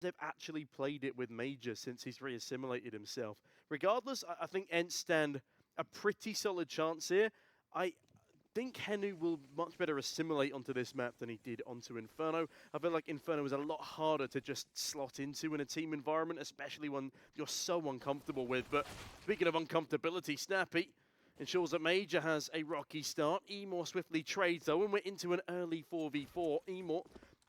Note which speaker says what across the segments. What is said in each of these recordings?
Speaker 1: they've actually played it with Major since he's reassimilated himself. Regardless, I think Ence stand a pretty solid chance here. I think Henu will much better assimilate onto this map than he did onto Inferno. I feel like Inferno is a lot harder to just slot into in a team environment, especially one you're so uncomfortable with. But speaking of uncomfortability, Snappy ensures that Major has a rocky start. Emor swiftly trades though, and we're into an early 4v4. Emor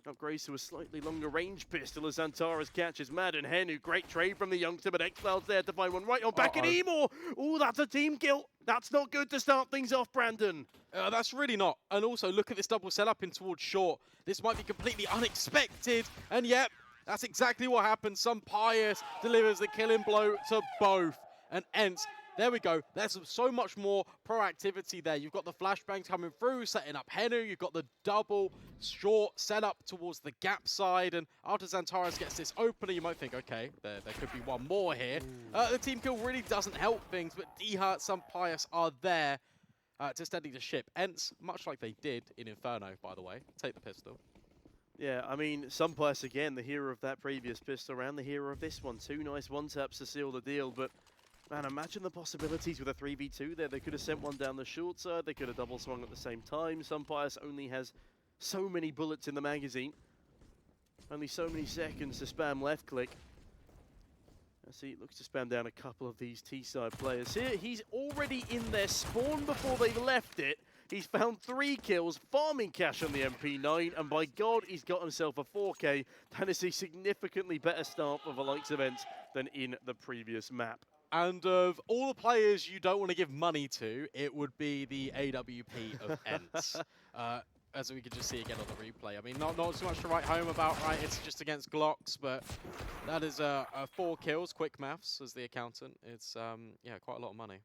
Speaker 1: upgrades to a slightly longer range pistol as Antares catches Mad and Henu. Great trade from the youngster, but X-Cloud's there to find one right on back at Emor. Oh, that's a team kill. That's not good to start things off, Brandon.
Speaker 2: That's really not. And also, look at this double setup in towards short. This might be completely unexpected. And yep, that's exactly what happened. Some Pious delivers the killing blow to both. And Ence, there we go. There's so much more proactivity there. You've got the flashbangs coming through, setting up Henu. You've got the double short setup towards the gap side. And after Antares gets this opener, you might think, okay, there could be one more here. The team kill really doesn't help things, but D-Hurt, some Pious are there to steady the ship. Ence, much like they did in Inferno, by the way, take the pistol.
Speaker 1: Yeah, I mean, Sunpius again, the hero of that previous pistol round, the hero of this one. 2 nice one-taps to seal the deal, but man, imagine the possibilities with a 3v2 there. They could have sent one down the short side, they could have double swung at the same time. Sunpius only has so many bullets in the magazine. Only so many seconds to spam left click. I see, it looks to spam down a couple of these T-side players here. He's already in their spawn before they left it. He's found 3 kills, farming cash on the MP9, and by God, he's got himself a 4K. That is a significantly better start for the likes of Ence than in the previous map.
Speaker 2: And of all the players you don't want to give money to, it would be the AWP of Ence. As we could just see again on the replay. I mean, not too much to write home about, right? It's just against Glocks, but that is 4 kills, quick maths as the accountant. It's, yeah, quite a lot of money.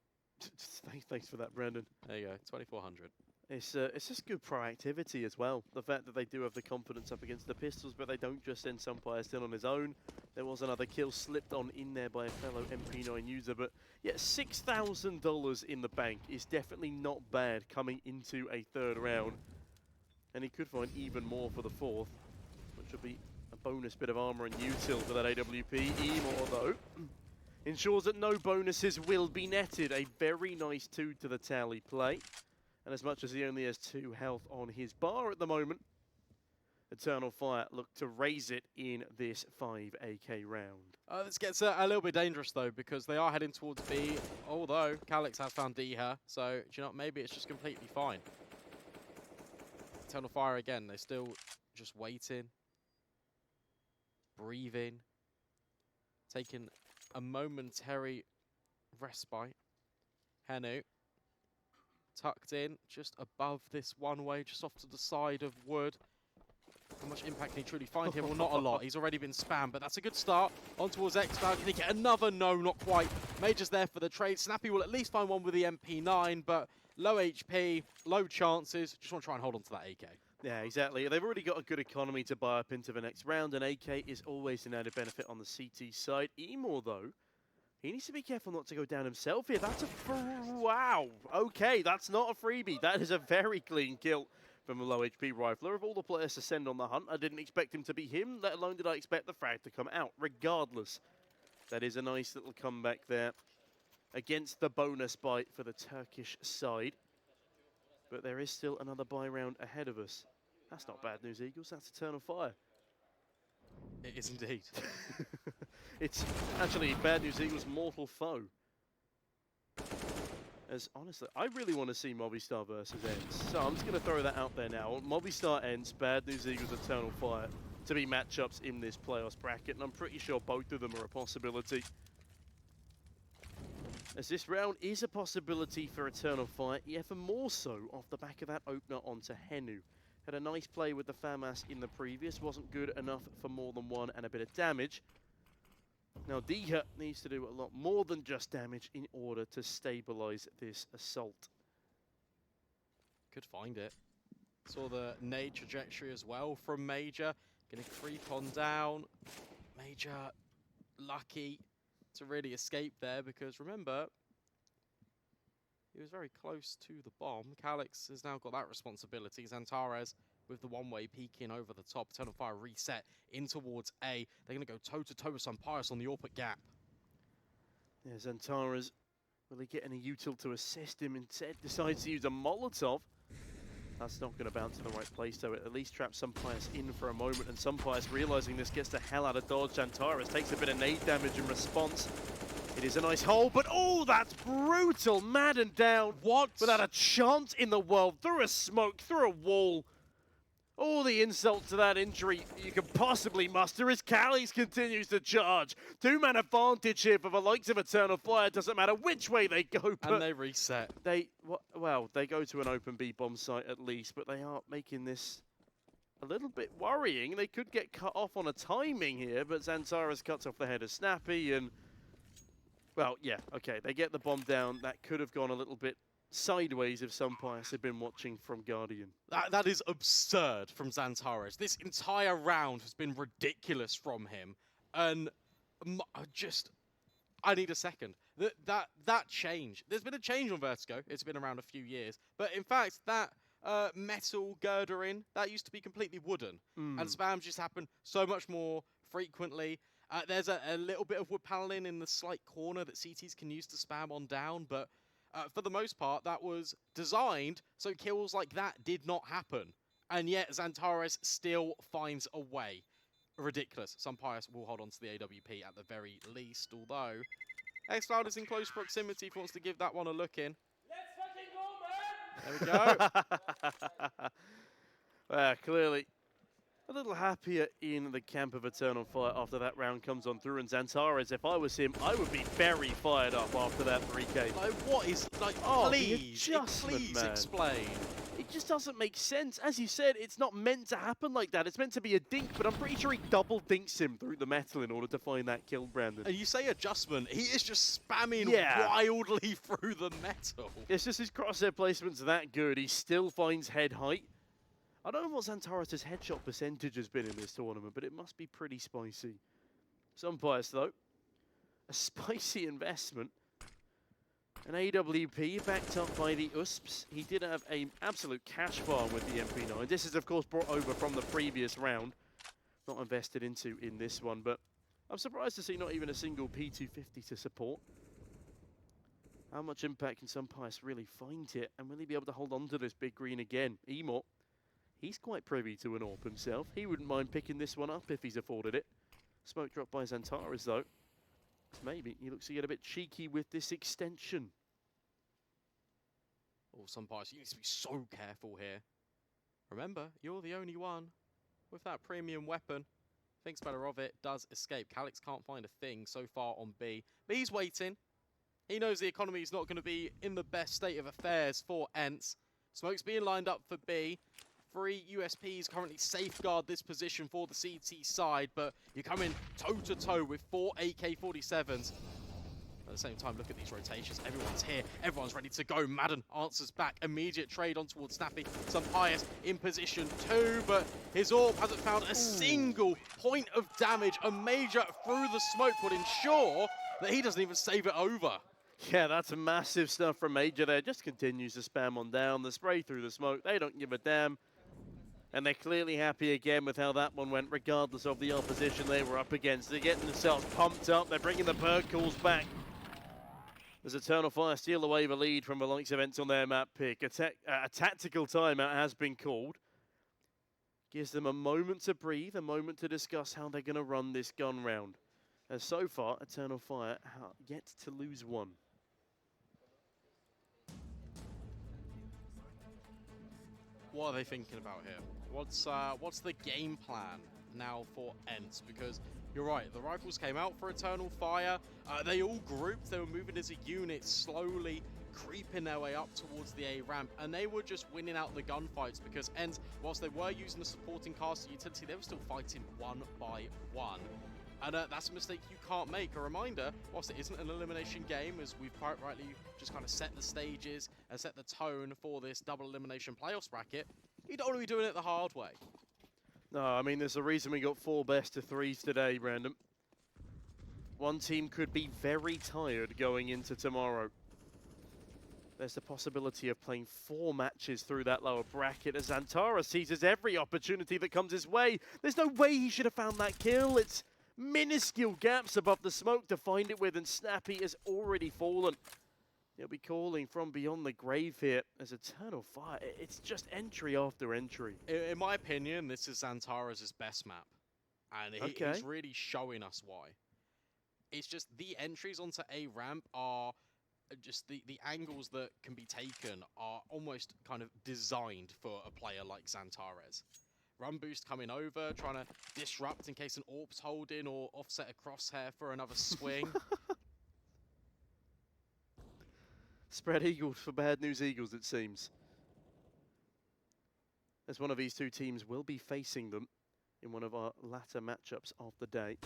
Speaker 1: Thanks for that, Brandon.
Speaker 2: There you go, 2,400.
Speaker 1: It's just good proactivity as well. The fact that they do have the confidence up against the pistols, but they don't just send Sunfire still on his own. There was another kill slipped on in there by a fellow MP9 user, but yeah, $6,000 in the bank is definitely not bad coming into a 3rd round. And he could find even more for the 4th, which would be a bonus bit of armor and util for that AWP. Emor, though, ensures that no bonuses will be netted. A very nice 2 to the tally play. And as much as he only has 2 health on his bar at the moment, Eternal Fire look to raise it in this 5 AK round.
Speaker 2: This gets a little bit dangerous, though, because they are heading towards B, although Calyx has found D here, so, do you know what, maybe it's just completely fine. Eternal Fire again, they're still just waiting, breathing, taking a momentary respite. Henu tucked in just above this one way, just off to the side of Wood. How much impact can he truly find here? Well, not a lot. He's already been spammed, but that's a good start. On towards X-Cloud. Can he get another? No, not quite. Major's there for the trade. Snappy will at least find one with the MP9, but low HP, low chances. Just want to try and hold on to that AK.
Speaker 1: Yeah, exactly. They've already got a good economy to buy up into the next round, and AK is always an added benefit on the CT side. Emor, though, he needs to be careful not to go down himself here. That's a... wow. Okay, that's not a freebie. That is a very clean kill from a low HP rifler. Of all the players to send on the hunt, I didn't expect him to be him, let alone did I expect the frag to come out. Regardless, that is a nice little comeback there against the bonus bite for the Turkish side. But there is still another buy round ahead of us. That's not bad news, Eagles. That's Eternal Fire.
Speaker 2: It is indeed.
Speaker 1: It's actually bad news, Eagles' mortal foe. As honestly, I really want to see Movistar versus Ence. So I'm just going to throw that out there now. Movistar Ence, bad news, Eagles, Eternal Fire to be matchups in this playoffs bracket. And I'm pretty sure both of them are a possibility. As this round is a possibility for Eternal Fire, even more so off the back of that opener onto Henu. Had a nice play with the FAMAS in the previous, wasn't good enough for more than one and a bit of damage. Now D-Hurt needs to do a lot more than just damage in order to stabilize this assault.
Speaker 2: Could find it. Saw the nade trajectory as well from Major. Gonna creep on down. Major lucky to really escape there because remember, he was very close to the bomb. Calyx has now got that responsibility. Antares with the one-way peeking over the top. Eternal Fire reset in towards A. They're going to go toe-to-toe with Sunpius on the AWP gap.
Speaker 1: Yeah, Xantara's really getting a util to assist him. Instead, decides to use a Molotov. That's not going to bounce to the right place, though. It at least traps Sunpius in for a moment, and Sunpius, realizing this, gets the hell out of dodge. Xantara's takes a bit of nade damage in response. It is a nice hole, but oh, that's brutal. Madden down.
Speaker 2: What?
Speaker 1: Without a chance in the world. Through a smoke, through a wall. All the insult to that injury you can possibly muster as Callies continues to charge. Two-man advantage here for the likes of Eternal Fire. Doesn't matter which way they go.
Speaker 2: And they reset.
Speaker 1: Well, they go to an open B-bomb site at least, but they are making this a little bit worrying. They could get cut off on a timing here, but Xantara's cuts off the head of Snappy and... Well, yeah, okay, they get the bomb down. That could have gone a little bit sideways if Sunpius had been watching from Guardian.
Speaker 2: That is absurd from Xantares. This entire round has been ridiculous from him. And I need a second. That change. There's been a change on Vertigo. It's been around a few years. But in fact, that metal girdering, that used to be completely wooden. And spams just happen so much more frequently. There's a little bit of wood paneling in the slight corner that CTs can use to spam on down, but for the most part, that was designed so kills like that did not happen. And yet, Xantares still finds a way. Ridiculous. Sunpius will hold on to the AWP at the very least, although Xcloud is in close proximity if he wants to give that one a look in. Let's fucking go, man! There we go.
Speaker 1: Clearly a little happier in the camp of Eternal Fire after that round comes on through. And Xantares, if I was him, I would be very fired up after that 3K.
Speaker 2: Like, what is, like,
Speaker 1: oh,
Speaker 2: please explain.
Speaker 1: It just doesn't make sense. As you said, it's not meant to happen like that. It's meant to be a dink, but I'm pretty sure he double dinks him through the metal in order to find that kill, Brandon.
Speaker 2: And you say adjustment, he is just spamming wildly through the metal.
Speaker 1: It's just his crosshair placement's that good. He still finds head height. I don't know what Xantares' headshot percentage has been in this tournament, but it must be pretty spicy. Sunpius, though, a spicy investment. An AWP backed up by the USPs. He did have an absolute cash farm with the MP9. This is, of course, brought over from the previous round. Not invested into in this one, but I'm surprised to see not even a single P250 to support. How much impact can Sunpius really find here? And will he be able to hold on to this big green again? Emo. He's quite privy to an AWP himself. He wouldn't mind picking this one up if he's afforded it. Smoke drop by Xantares, though. Maybe he looks to get a bit cheeky with this extension.
Speaker 2: Oh, Sunpius, you need to be so careful here. Remember, you're the only one with that premium weapon. Thinks better of it, does escape. Calix can't find a thing so far on B. But he's waiting. He knows the economy is not going to be in the best state of affairs for Ence. Smoke's being lined up for B. 3 USPs currently safeguard this position for the CT side, but you're coming toe-to-toe with 4 AK-47s. At the same time, look at these rotations. Everyone's here. Everyone's ready to go. Madden answers back. Immediate trade on towards Snappy. Sunpius in position 2, but his AWP hasn't found a single point of damage. A major through the smoke would ensure that he doesn't even save it over.
Speaker 1: Yeah, that's massive stuff from Major there. Just continues to spam on down. The spray through the smoke. They don't give a damn. And they're clearly happy again with how that one went, regardless of the opposition they were up against. They're getting themselves pumped up. They're bringing the bird calls back. As Eternal Fire steal away the lead from the likes of Ence on their map pick. A tactical timeout has been called. Gives them a moment to breathe, a moment to discuss how they're going to run this gun round. As so far, Eternal Fire yet to lose one.
Speaker 2: What are they thinking about here? What's the game plan now for Ence? Because you're right, the rifles came out for Eternal Fire. They all grouped, they were moving as a unit, slowly creeping their way up towards the A ramp, and they were just winning out the gunfights because Ence, whilst they were using the supporting caster utility, they were still fighting one by one. And that's a mistake you can't make. A reminder, whilst it isn't an elimination game, as we've quite rightly just kind of set the stages and set the tone for this double elimination playoffs bracket, you don't want to be doing it the hard way.
Speaker 1: No, I mean, there's a reason we got 4 best-of-3s today, Brandon. One team could be very tired going into tomorrow. there's the possibility of playing 4 matches through that lower bracket as Xantara seizes every opportunity that comes his way. There's no way he should have found that kill. It's minuscule gaps above the smoke to find it with, and Snappy has already fallen. He'll be calling from beyond the grave here as Eternal Fire. It's just entry after entry.
Speaker 2: In my opinion, this is Xantara's best map. And he's really showing us why. It's just the entries onto A ramp are just the angles that can be taken are almost kind of designed for a player like Xantares. Run boost coming over, trying to disrupt in case an AWP's holding or offset a crosshair for another swing.
Speaker 1: Spread Eagles for Bad News Eagles, it seems. As one of these two teams will be facing them in one of our latter matchups of the day.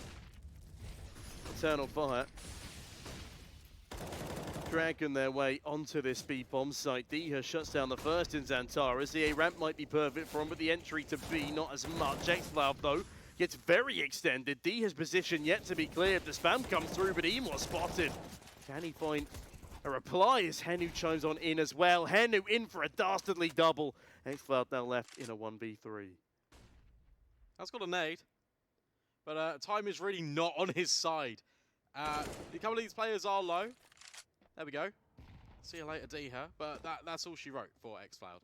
Speaker 1: Eternal Fire dragging their way onto this speed bomb site. Diha shuts down the first in Xantara. The A ramp might be perfect for him, but the entry to B not as much. X-Cloud though gets very extended. Diha's position yet to be cleared. The spam comes through, but Emo spotted. Can he find a reply as Henu chimes on in as well? Henu in for a dastardly double. X-Cloud now left in a 1v3.
Speaker 2: That's got a nade, but time is really not on his side. A couple of these players are low. There we go. See you later, Diha. But that's all she wrote for X-Cloud.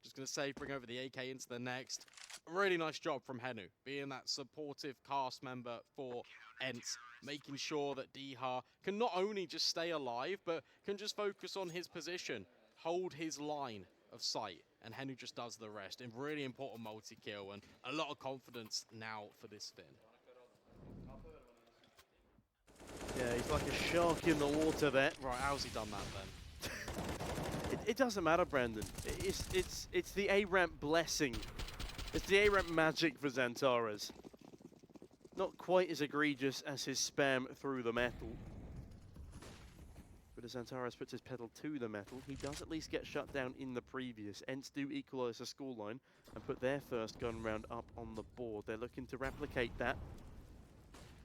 Speaker 2: Just going to say, bring over the AK into the next. Really nice job from Henu, being that supportive cast member for Ence, making sure that Diha can not only just stay alive, but can just focus on his position, hold his line of sight, and Henu just does the rest. In really important multi-kill, and a lot of confidence now for this Finn.
Speaker 1: Yeah, he's like a shark in the water there.
Speaker 2: Right, how's he done that then?
Speaker 1: It doesn't matter, Brandon. It's the A-ramp blessing. It's the A-ramp magic for Xantares. Not quite as egregious as his spam through the metal. But as Xantares puts his pedal to the metal, he does at least get shut down in the previous. Ence do equalise the scoreline and put their first gun round up on the board. They're looking to replicate that,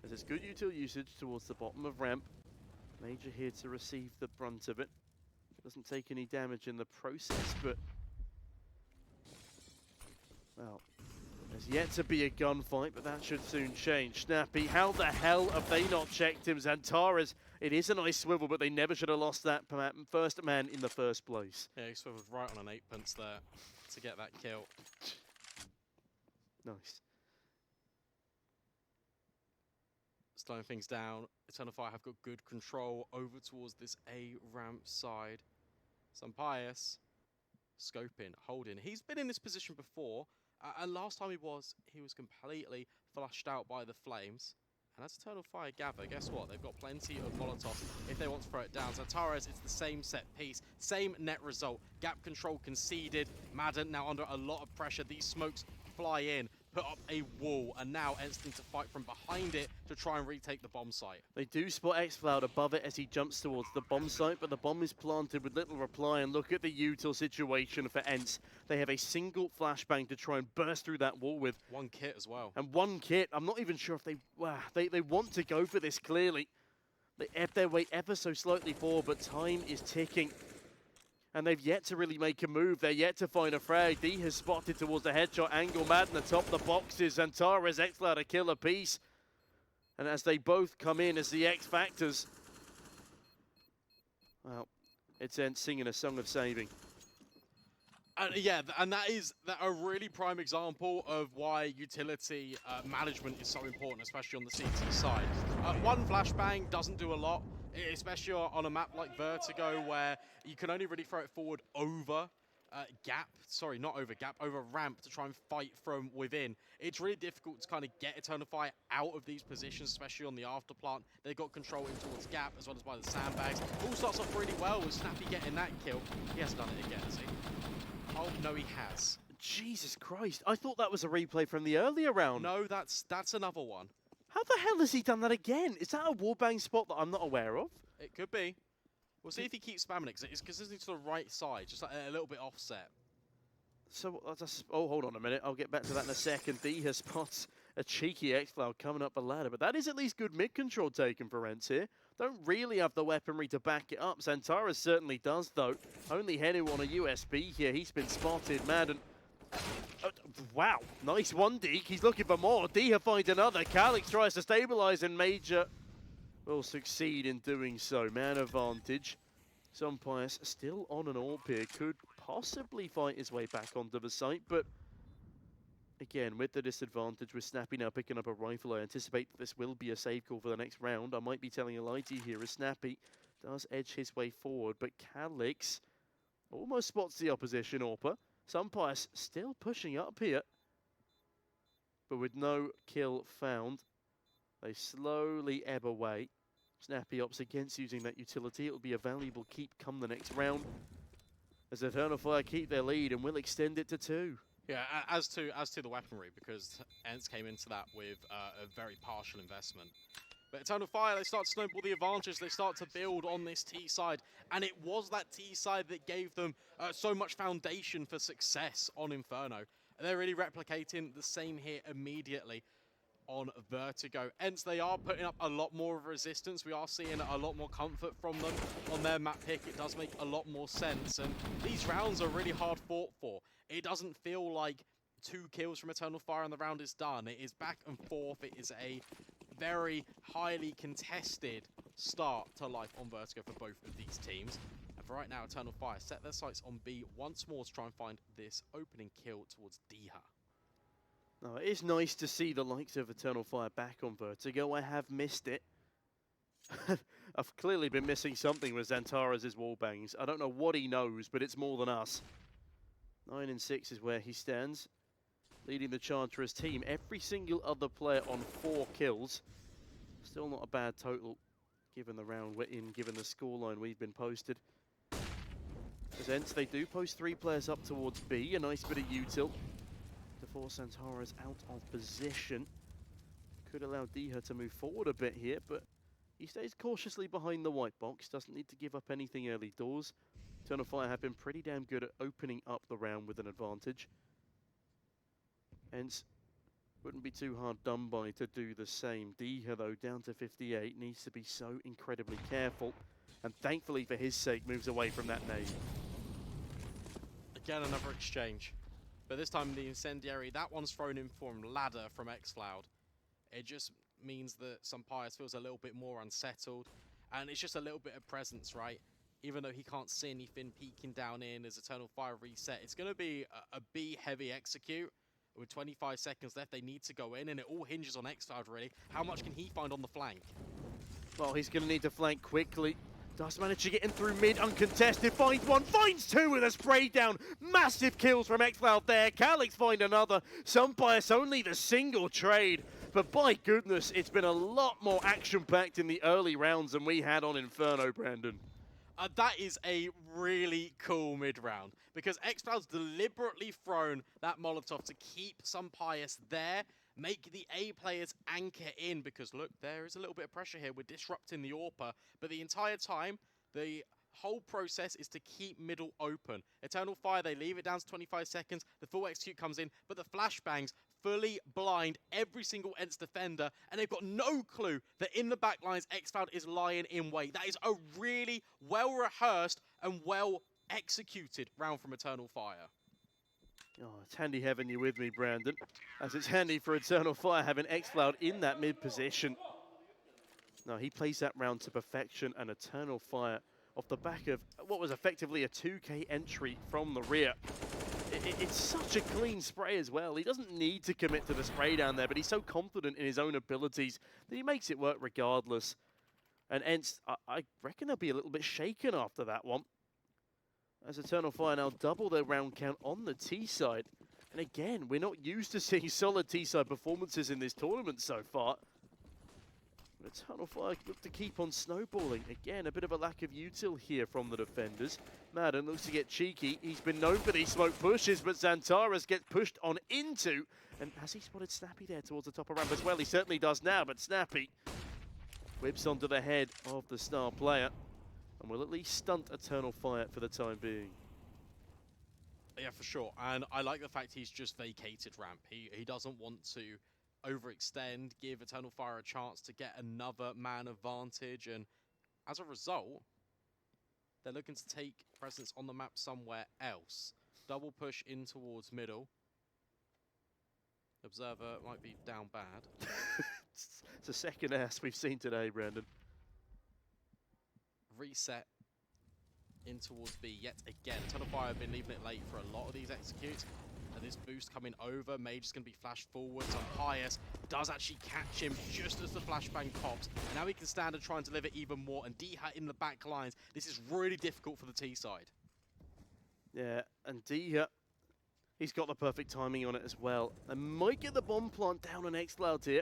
Speaker 1: as it's good util usage towards the bottom of ramp. Major here to receive the brunt of it. Doesn't take any damage in the process, but well, there's yet to be a gunfight, but that should soon change. Snappy, how the hell have they not checked him? Xantares, it is a nice swivel, but they never should have lost that first man in the first place.
Speaker 2: Yeah, he swiveled right on an 8pence there to get that kill.
Speaker 1: Nice.
Speaker 2: Slowing things down. Eternal Fire have got good control over towards this A ramp side. Some Pius scoping, holding. He's been in this position before, and last time he was completely flushed out by the flames. And as Eternal Fire gather, guess what? They've got plenty of Molotov if they want to throw it down. Xantares, it's the same set piece, same net result. Gap control conceded. Madden now under a lot of pressure. These smokes fly in, put up a wall, and now Ence need to fight from behind it to try and retake the bomb site.
Speaker 1: They do spot X-Cloud above it as he jumps towards the bomb site, but the bomb is planted with little reply, and look at the util situation for Ence. They have a single flashbang to try and burst through that wall with.
Speaker 2: One kit as well.
Speaker 1: And one kit. I'm not even sure if they want to go for this clearly. They ebb their way ever so slightly forward, but time is ticking. And they've yet to really make a move. They're yet to find a frag. D has spotted towards the headshot angle. Madden atop the boxes. Xantares, X-Cloud a kill apiece. And as they both come in as the X Factors, well, it's Ence singing a song of saving.
Speaker 2: Yeah, and that is a really prime example of why utility management is so important, especially on the CT side. One flashbang doesn't do a lot, especially on a map like Vertigo, where you can only really throw it forward over gap. Sorry, not over gap, over ramp to try and fight from within. It's really difficult to kind of get Eternal Fire out of these positions, especially on the after plant. They've got control in towards gap as well as by the sandbags. All starts off really well with Snappy getting that kill. He hasn't done it again, has he? Oh, no, he has.
Speaker 1: Jesus Christ. I thought that was a replay from the earlier round.
Speaker 2: No, that's another one.
Speaker 1: How the hell has he done that again? Is that a wallbang spot that I'm not aware of?
Speaker 2: It could be. We'll see if he keeps spamming it, because it's to the right side, just like a little bit offset.
Speaker 1: So, oh, hold on a minute. I'll get back to that in a second. Diha spots A cheeky X-Cloud coming up the ladder, but that is at least good mid-control taken for Ence here. Don't really have the weaponry to back it up. Xantares certainly does, though. Only Henu on a USB here. He's been spotted, mad, and wow, nice one, Deke. He's looking for more. Diha finds another. Calix tries to stabilize, and Major will succeed in doing so. Man advantage. Sunpius still on an AWP here. Could possibly fight his way back onto the site, but again, with the disadvantage, with Snappy now picking up a rifle, I anticipate that this will be a save call for the next round. I might be telling a lie to you here as Snappy does edge his way forward, but Calix almost spots the opposition AWPer. Sunpius still pushing up here, but with no kill found, they slowly ebb away. Snappy opts against using that utility. It will be a valuable keep come the next round, as Eternal Fire keep their lead and will extend it to 2.
Speaker 2: Yeah, as to the weaponry, because Ence came into that with a very partial investment. But Eternal Fire, they start to snowball the advantage, they start to build on this T side, and it was that T side that gave them so much foundation for success on Inferno. And they're really replicating the same here immediately on Vertigo. Ence, they are putting up a lot more of resistance. We are seeing a lot more comfort from them on their map pick. It does make a lot more sense, and these rounds are really hard fought for. It doesn't feel like 2 kills from Eternal Fire and the round is done. It is back and forth. It is a very highly contested start to life on Vertigo for both of these teams. And for right now, Eternal Fire set their sights on B once more to try and find this opening kill towards Diha.
Speaker 1: Now, it is nice to see the likes of Eternal Fire back on Vertigo. I have missed it. I've clearly been missing something with Xantares' wallbangs. I don't know what he knows, but it's more than us. 9 and 6 is where he stands, leading the charge for his team. Every single other player on 4 kills. Still not a bad total, given the round we're in, given the scoreline we've been posted. As Ence, they do post 3 players up towards B. A nice bit of util to force Xantares out of position. Could allow Diha to move forward a bit here, but he stays cautiously behind the white box. Doesn't need to give up anything early doors. Eternal Fire have been pretty damn good at opening up the round with an advantage. Hence, wouldn't be too hard done by to do the same. Diha, though, down to 58, needs to be so incredibly careful. And thankfully, for his sake, moves away from that nade.
Speaker 2: Again, another exchange. But this time, the incendiary, that one's thrown in from ladder from X-Cloud. It just means that Sunpius feels a little bit more unsettled. And it's just a little bit of presence, right? Even though he can't see anything peeking down in as Eternal Fire reset, it's going to be a B-heavy execute. With 25 seconds left, they need to go in, and it all hinges on X-Cloud, really. How much can he find on the flank?
Speaker 1: Well, he's going to need to flank quickly. Does manage to get in through mid, uncontested, finds 1, finds 2 with a spray down. Massive kills from X-Cloud there. Calix find another. Sunpius only the single trade. But by goodness, it's been a lot more action-packed in the early rounds than we had on Inferno, Brandon.
Speaker 2: That is a really cool mid-round, because X-Cloud's deliberately thrown that Molotov to keep Sunpius there, make the A players anchor in, because look, there is a little bit of pressure here. We're disrupting the AWPer, but the entire time, the whole process is to keep middle open. Eternal Fire, they leave it down to 25 seconds, the full execute comes in, but the flashbangs fully blind every single Ence defender, and they've got no clue that in the backlines, X-Cloud is lying in wait. That is a really well-rehearsed and well-executed round from Eternal Fire.
Speaker 1: Oh, it's handy having you with me, Brandon, as it's handy for Eternal Fire having X-Cloud in that mid position. No, he plays that round to perfection, and Eternal Fire off the back of what was effectively a 2K entry from the rear. It's such a clean spray as well. He doesn't need to commit to the spray down there, but he's so confident in his own abilities that he makes it work regardless. And Ence, I reckon they'll be a little bit shaken after that one, as Eternal Fire now double their round count on the T side. And again, we're not used to seeing solid T side performances in this tournament so far. Eternal Fire look to keep on snowballing. Again, a bit of a lack of util here from the defenders. Madden looks to get cheeky. He's been known for these smoke pushes, but Xantares gets pushed on into. And has he spotted Snappy there towards the top of ramp as well? He certainly does now, but Snappy whips onto the head of the star player and will at least stunt Eternal Fire for the time being.
Speaker 2: Yeah, for sure. And I like the fact he's just vacated ramp. He doesn't want to overextend, give Eternal Fire a chance to get another man advantage, and as a result, they're looking to take presence on the map somewhere else. Double push in towards middle. Observer might be down bad.
Speaker 1: It's the second ass we've seen today, Brandon.
Speaker 2: Reset in towards B yet again. Eternal Fire have been leaving it late for a lot of these executes. And this boost coming over, Mage is going to be flashed forwards. Pius does actually catch him just as the flashbang pops. And now he can stand and try and deliver even more. And Diha in the back lines. This is really difficult for the T side.
Speaker 1: Yeah, and Diha, he's got the perfect timing on it as well. They might get the bomb plant down on xCloud here.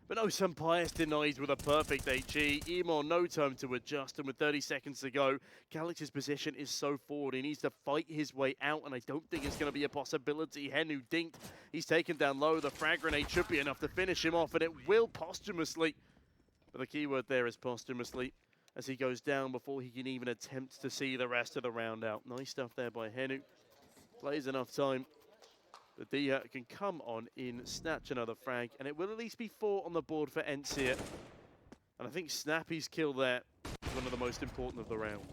Speaker 1: But no, Pius denies with a perfect HE. Emor, no time to adjust, and with 30 seconds to go, Calix's position is so forward. He needs to fight his way out, and I don't think it's going to be a possibility. Henu dinked. He's taken down low. The frag grenade should be enough to finish him off, and it will posthumously. But the key word there is posthumously, as he goes down before he can even attempt to see the rest of the round out. Nice stuff there by Henu. Plays enough time. But Diha can come on in, snatch another frag, and it will at least be 4 on the board for Ence here. And I think Snappy's kill there is one of the most important of the round.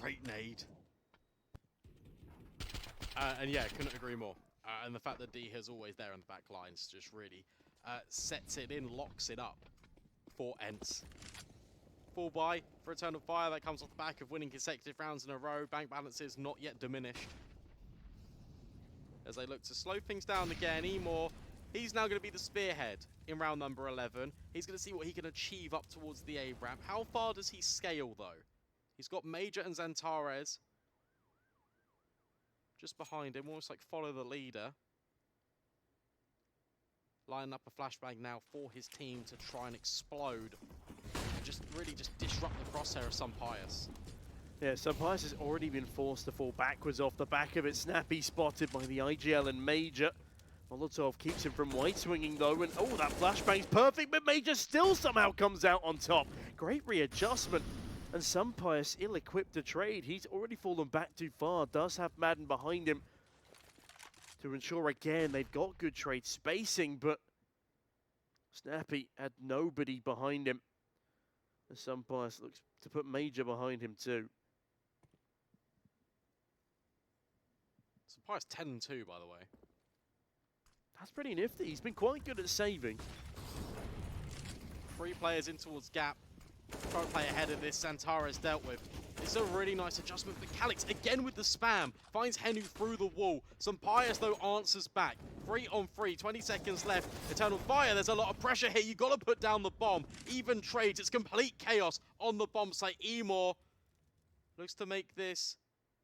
Speaker 2: Great nade. And yeah, couldn't agree more. And the fact that Diha's always there on the back lines just really sets it in, locks it up for Ence. Full buy for Eternal Fire. That comes off the back of winning consecutive rounds in a row. Bank balance is not yet diminished. As they look to slow things down again, Emor, he's now going to be the spearhead in round number 11. He's going to see what he can achieve up towards the A ramp. How far does he scale, though? He's got Major and Xantares just behind him, almost like follow the leader. Lining up a flashbang now for his team to try and explode. And just really just disrupt the crosshair of Pius.
Speaker 1: Yeah, Pius has already been forced to fall backwards off the back of it. Snappy spotted by the IGL and Major. Molotov keeps him from white swinging though, and oh, that flashbang's perfect, but Major still somehow comes out on top. Great readjustment, and Pius ill-equipped to trade. He's already fallen back too far, does have Madden behind him to ensure again they've got good trade spacing, but Snappy had nobody behind him. And Pius looks to put Major behind him too.
Speaker 2: Pius 10-2, by the way.
Speaker 1: That's pretty nifty. He's been quite good at saving.
Speaker 2: 3 players in towards gap. Trying to play ahead of this. Xantares dealt with. It's a really nice adjustment for Calix. Again with the spam. Finds Henu through the wall. Pius, though, answers back. 3 on 3. 20 seconds left. Eternal Fire, there's a lot of pressure here. You've got to put down the bomb. Even trades. It's complete chaos on the bomb site. Emor looks to make this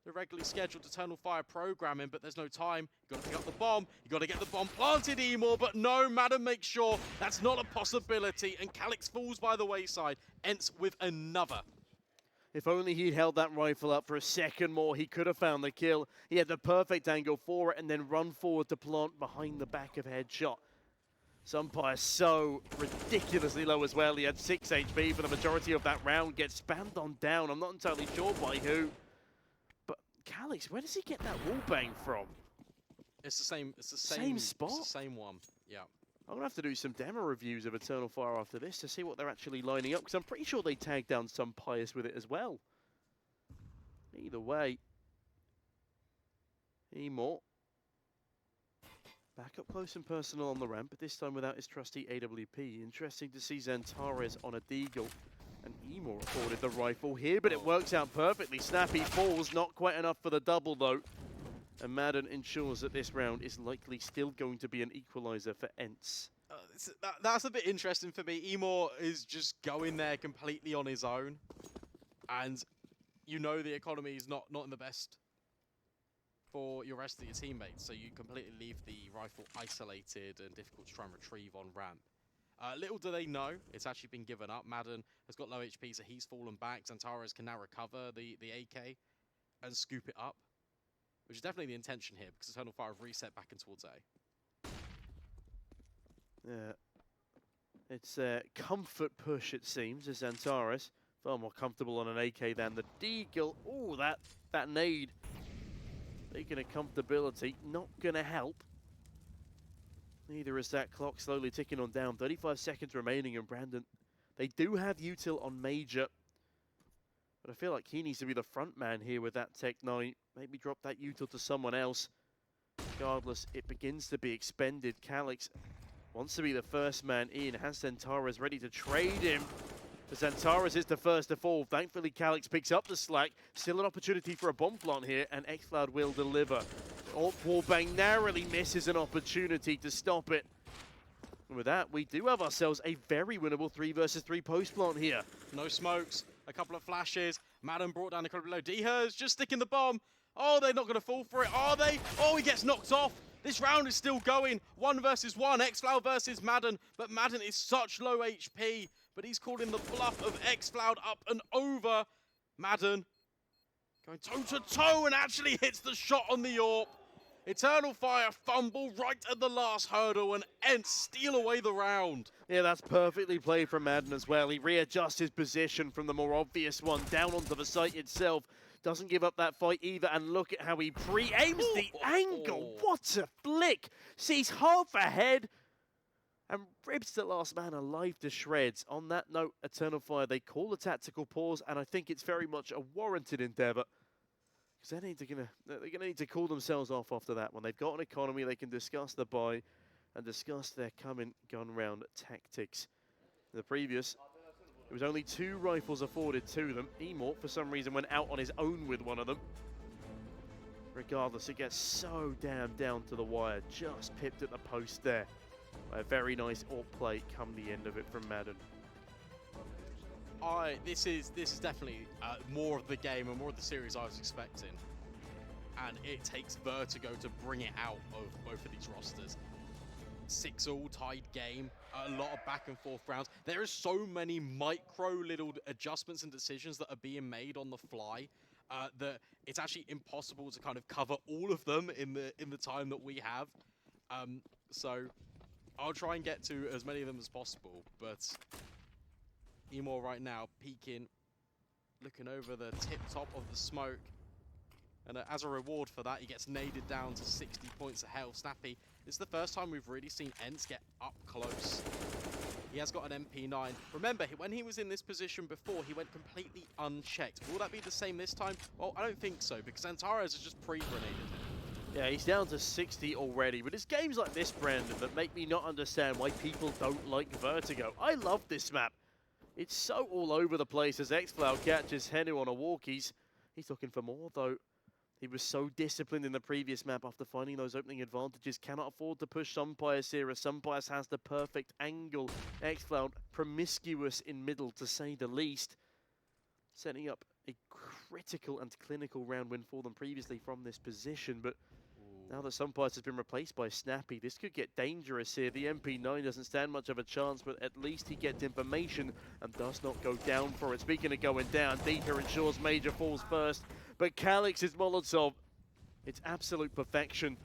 Speaker 2: the regularly scheduled Eternal Fire programming, but there's no time. You got to pick up the bomb. You got to get the bomb planted, Emor, but no, Madden makes sure that's not a possibility, and Calix falls by the wayside. Ence with another.
Speaker 1: If only he'd held that rifle up for a second more, he could have found the kill. He had the perfect angle for it and then run forward to plant behind the back of headshot. Pius so ridiculously low as well. He had 6 HP for the majority of that round. Gets spammed on down. I'm not entirely sure by who. But Calix, where does he get that wall bang from?
Speaker 2: It's the same
Speaker 1: spot?
Speaker 2: It's the same one, yeah.
Speaker 1: I'm going to have to do some demo reviews of Eternal Fire after this to see what they're actually lining up, because I'm pretty sure they tagged down Pius with it as well. Either way. Emor. Back up close and personal on the ramp, but this time without his trusty AWP. Interesting to see Xantares on a deagle. And Emor afforded the rifle here, but it works out perfectly. Snappy falls, not quite enough for the double though. And Madden ensures that this round is likely still going to be an equalizer for Ence.
Speaker 2: That's a bit interesting for me. Emor is just going there completely on his own. And you know the economy is not in the best for your rest of your teammates. So you completely leave the rifle isolated and difficult to try and retrieve on ramp. Little do they know, it's actually been given up. Madden has got low HP, so he's fallen back. Xantares can now recover the AK and scoop it up, which is definitely the intention here, because Eternal Fire have reset back in towards A.
Speaker 1: Yeah. It's a comfort push, it seems, as Xantares. Far more comfortable on an AK than the Deagle. Oh, that nade. Taking a comfortability, not going to help. Neither is that clock slowly ticking on down. 35 seconds remaining, and Brandon, they do have util on Major. But I feel like he needs to be the front man here with that Tech 9. Maybe drop that util to someone else. Regardless, it begins to be expended. Calyx wants to be the first man in. Has Xantares ready to trade him. But Xantares is the first to fall. Thankfully, Calyx picks up the slack. Still an opportunity for a bomb plant here, and xCloud will deliver. Wallbang narrowly misses an opportunity to stop it. And with that, we do have ourselves a very winnable 3 versus 3 post plant here.
Speaker 2: No smokes, a couple of flashes. Madden brought down a couple below. Dehers just sticking the bomb. Oh, they're not going to fall for it, are they? Oh, he gets knocked off. This round is still going. 1 versus 1, xCloud versus Madden. But Madden is such low HP. But he's calling the bluff of xCloud up and over. Madden going toe-to-toe and actually hits the shot on the AWP. Eternal Fire fumble right at the last hurdle, and Ence steal away the round.
Speaker 1: Yeah, that's perfectly played from Madden as well. He readjusts his position from the more obvious one down onto the site itself. Doesn't give up that fight either, and look at how he pre-aims the angle. What a flick! Sees half ahead and rips the last man alive to shreds. On that note, Eternal Fire, they call a tactical pause, and I think it's very much a warranted endeavor. Because they're gonna need to cool themselves off after that one. They've got an economy, they can discuss the buy and discuss their coming gun round tactics. In the previous, it was only 2 rifles afforded to them. Emort, for some reason, went out on his own with one of them. Regardless, it gets so damn down to the wire. Just pipped at the post there. A very nice AWP play come the end of it from Madden.
Speaker 2: This is definitely more of the game and more of the series I was expecting. And it takes Vertigo to bring it out of both of these rosters. 6-all tied game, a lot of back and forth rounds. There is so many micro little adjustments and decisions that are being made on the fly that it's actually impossible to kind of cover all of them in the time that we have. So I'll try and get to as many of them as possible, but Emor right now peeking, looking over the tip top of the smoke. And as a reward for that, he gets naded down to 60 points of health. Snappy, this is the first time we've really seen Ence get up close. He has got an MP9. Remember, when he was in this position before, he went completely unchecked. Will that be the same this time? Well, I don't think so, because Xantares has just pre-grenaded him.
Speaker 1: Yeah, he's down to 60 already, but it's games like this, Brandon, that make me not understand why people don't like Vertigo. I love this map. It's so all over the place as xCloud catches Henu on a walkies. He's looking for more, though. He was so disciplined in the previous map after finding those opening advantages. Cannot afford to push Sunpius here, as Sunpius has the perfect angle. xCloud promiscuous in middle, to say the least. Setting up a critical and clinical round win for them previously from this position, but now that Sunpius has been replaced by Snappy, this could get dangerous here. The MP9 doesn't stand much of a chance, but at least he gets information and does not go down for it. Speaking of going down, Deeker ensures Major falls first, but Calyx's Molotov, it's absolute perfection.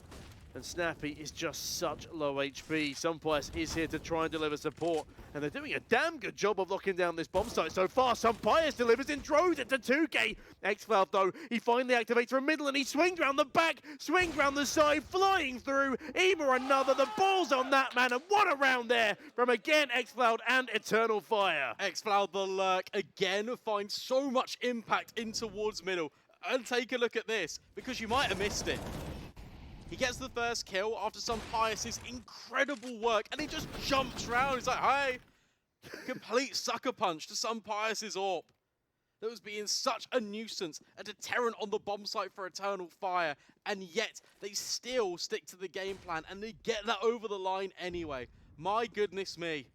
Speaker 1: And Snappy is just such low HP. Sunpius is here to try and deliver support, and they're doing a damn good job of locking down this bomb site so far. Sunpius delivers in droves into 2K. xCloud, though, he finally activates from middle, and he swings round the back, swings round the side, flying through. Emor another, the ball's on that man, and what a round there from, again, xCloud and Eternal Fire.
Speaker 2: xCloud, the lurk, again, finds so much impact in towards middle. And take a look at this, because you might have missed it. He gets the first kill after Sunpius' incredible work, and he just jumps around. He's like, hey! Complete sucker punch to Sunpius' AWP. That was being such a nuisance, a deterrent on the bomb site for Eternal Fire, and yet they still stick to the game plan, and they get that over the line anyway. My goodness me.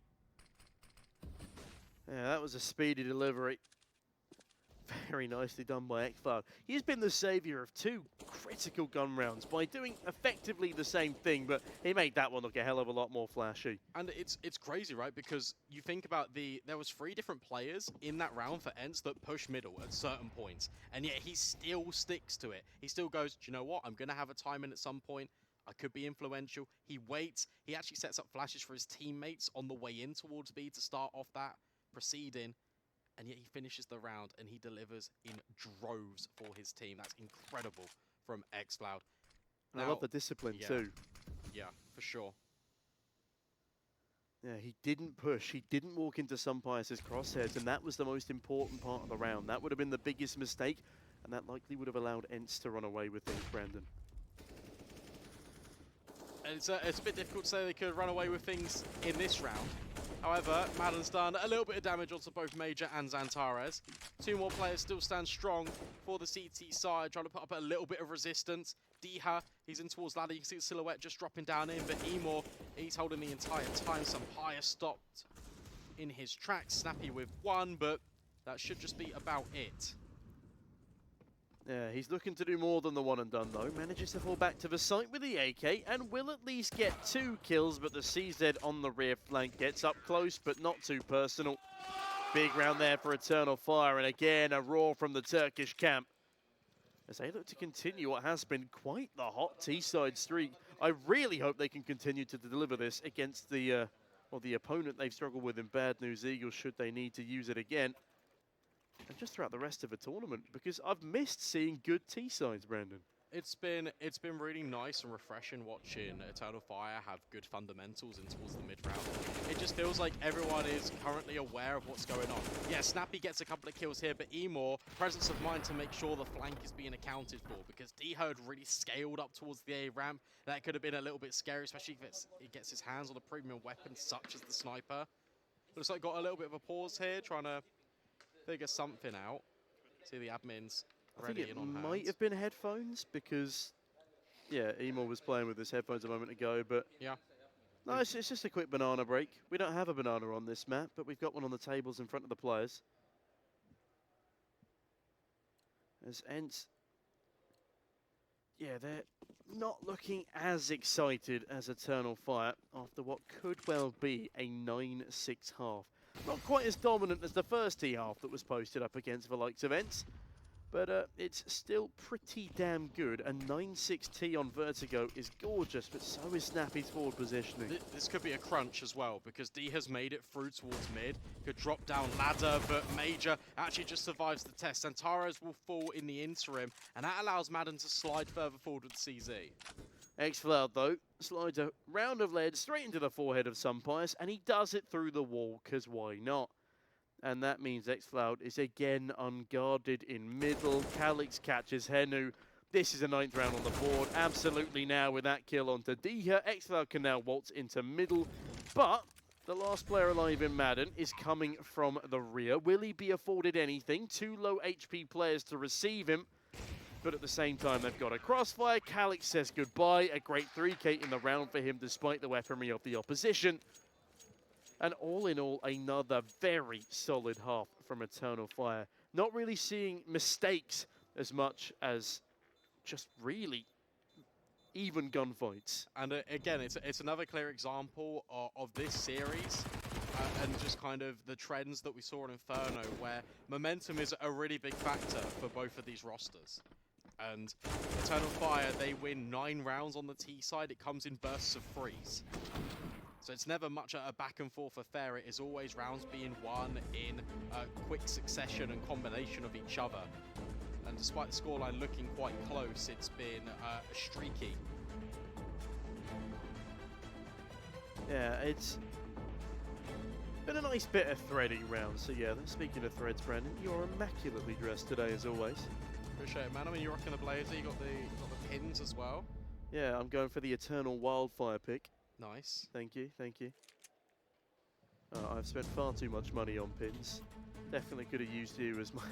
Speaker 1: Yeah, that was a speedy delivery. Very nicely done by xCloud. He's been the savior of 2 critical gun rounds by doing effectively the same thing, but he made that one look a hell of a lot more flashy.
Speaker 2: And it's crazy, right? Because you think about there was 3 different players in that round for Ence that push middle at certain points, and yet he still sticks to it. He still goes, do you know what? I'm going to have a time in at some point. I could be influential. He waits. He actually sets up flashes for his teammates on the way in towards B to start off that proceeding. And yet he finishes the round and he delivers in droves for his team. That's incredible from xCloud.
Speaker 1: I love the discipline too.
Speaker 2: Yeah, for sure.
Speaker 1: Yeah, he didn't push. He didn't walk into Sunpius's crosshairs, and that was the most important part of the round. That would have been the biggest mistake, and that likely would have allowed Ence to run away with things, Brandon.
Speaker 2: It's a bit difficult to say they could run away with things in this round. However, Madden's done a little bit of damage onto both Major and Xantares. Two more players still stand strong for the CT side, trying to put up a little bit of resistance. Diha, he's in towards ladder. You can see the silhouette just dropping down in, but Emor, he's holding the entire time. Sunpius stopped in his tracks. Snappy with one, but that should just be about it.
Speaker 1: Yeah, he's looking to do more than the one and done though. Manages to fall back to the site with the AK and will at least get 2 kills, but the CZ on the rear flank gets up close, but not too personal. Big round there for Eternal Fire, and again a roar from the Turkish camp as they look to continue what has been quite the hot T-side streak. I really hope they can continue to deliver this against the opponent they've struggled with in Bad News Eagles, should they need to use it again. And just throughout the rest of the tournament, because I've missed seeing good T-sides, Brandon.
Speaker 2: It's been really nice and refreshing watching Eternal Fire have good fundamentals in towards the mid round. It just feels like everyone is currently aware of what's going on. Yeah, Snappy gets a couple of kills here, but Emor, presence of mind to make sure the flank is being accounted for, because Diha had really scaled up towards the A ramp. That could have been a little bit scary, especially if he gets his hands on a premium weapon such as the sniper. Looks like got a little bit of a pause here, trying to figure something out. See the admins ready and on hand.
Speaker 1: I think it might have been headphones because, yeah, Emor was playing with his headphones a moment ago, but
Speaker 2: yeah.
Speaker 1: No, it's just a quick banana break. We don't have a banana on this map, but we've got one on the tables in front of the players. As Ence, yeah, they're not looking as excited as Eternal Fire after what could well be a 9-6 half. Not quite as dominant as the first T half that was posted up against the likes of Ence, but it's still pretty damn good. A 9-6 T on Vertigo is gorgeous, but so is Snappy's forward positioning.
Speaker 2: This could be a crunch as well, because D has made it through towards mid, could drop down ladder, but Major actually just survives the test. Xantares will fall in the interim, and that allows Madden to slide further forward with CZ.
Speaker 1: xFloud, though, slides a round of lead straight into the forehead of Sunpius, and he does it through the wall, because why not? And that means xFloud is again unguarded in middle. Calix catches Henu. This is a 9th round on the board. Absolutely now with that kill onto Diha. xFloud can now waltz into middle, but the last player alive in Madden is coming from the rear. Will he be afforded anything? 2 low HP players to receive him. But at the same time, they've got a crossfire. Calix says goodbye. A great 3K in the round for him, despite the weaponry of the opposition. And all in all, another very solid half from Eternal Fire. Not really seeing mistakes as much as just really even gunfights.
Speaker 2: And again, it's another clear example of this series and just kind of the trends that we saw in Inferno, where momentum is a really big factor for both of these rosters. And Eternal Fire, they win 9 rounds on the T side. It comes in bursts of 3s. So it's never much a back and forth affair. It is always rounds being won in quick succession and combination of each other. And despite the scoreline looking quite close, it's been streaky.
Speaker 1: Yeah, it's been a nice bit of threading round. So yeah, speaking of threads, Brandon, you're immaculately dressed today as always.
Speaker 2: Appreciate it, man. I mean, you're rocking the blazer. You got the pins as well.
Speaker 1: Yeah, I'm going for the Eternal Wildfire pick.
Speaker 2: Nice.
Speaker 1: Thank you, thank you. I've spent far too much money on pins. Definitely could have used you as my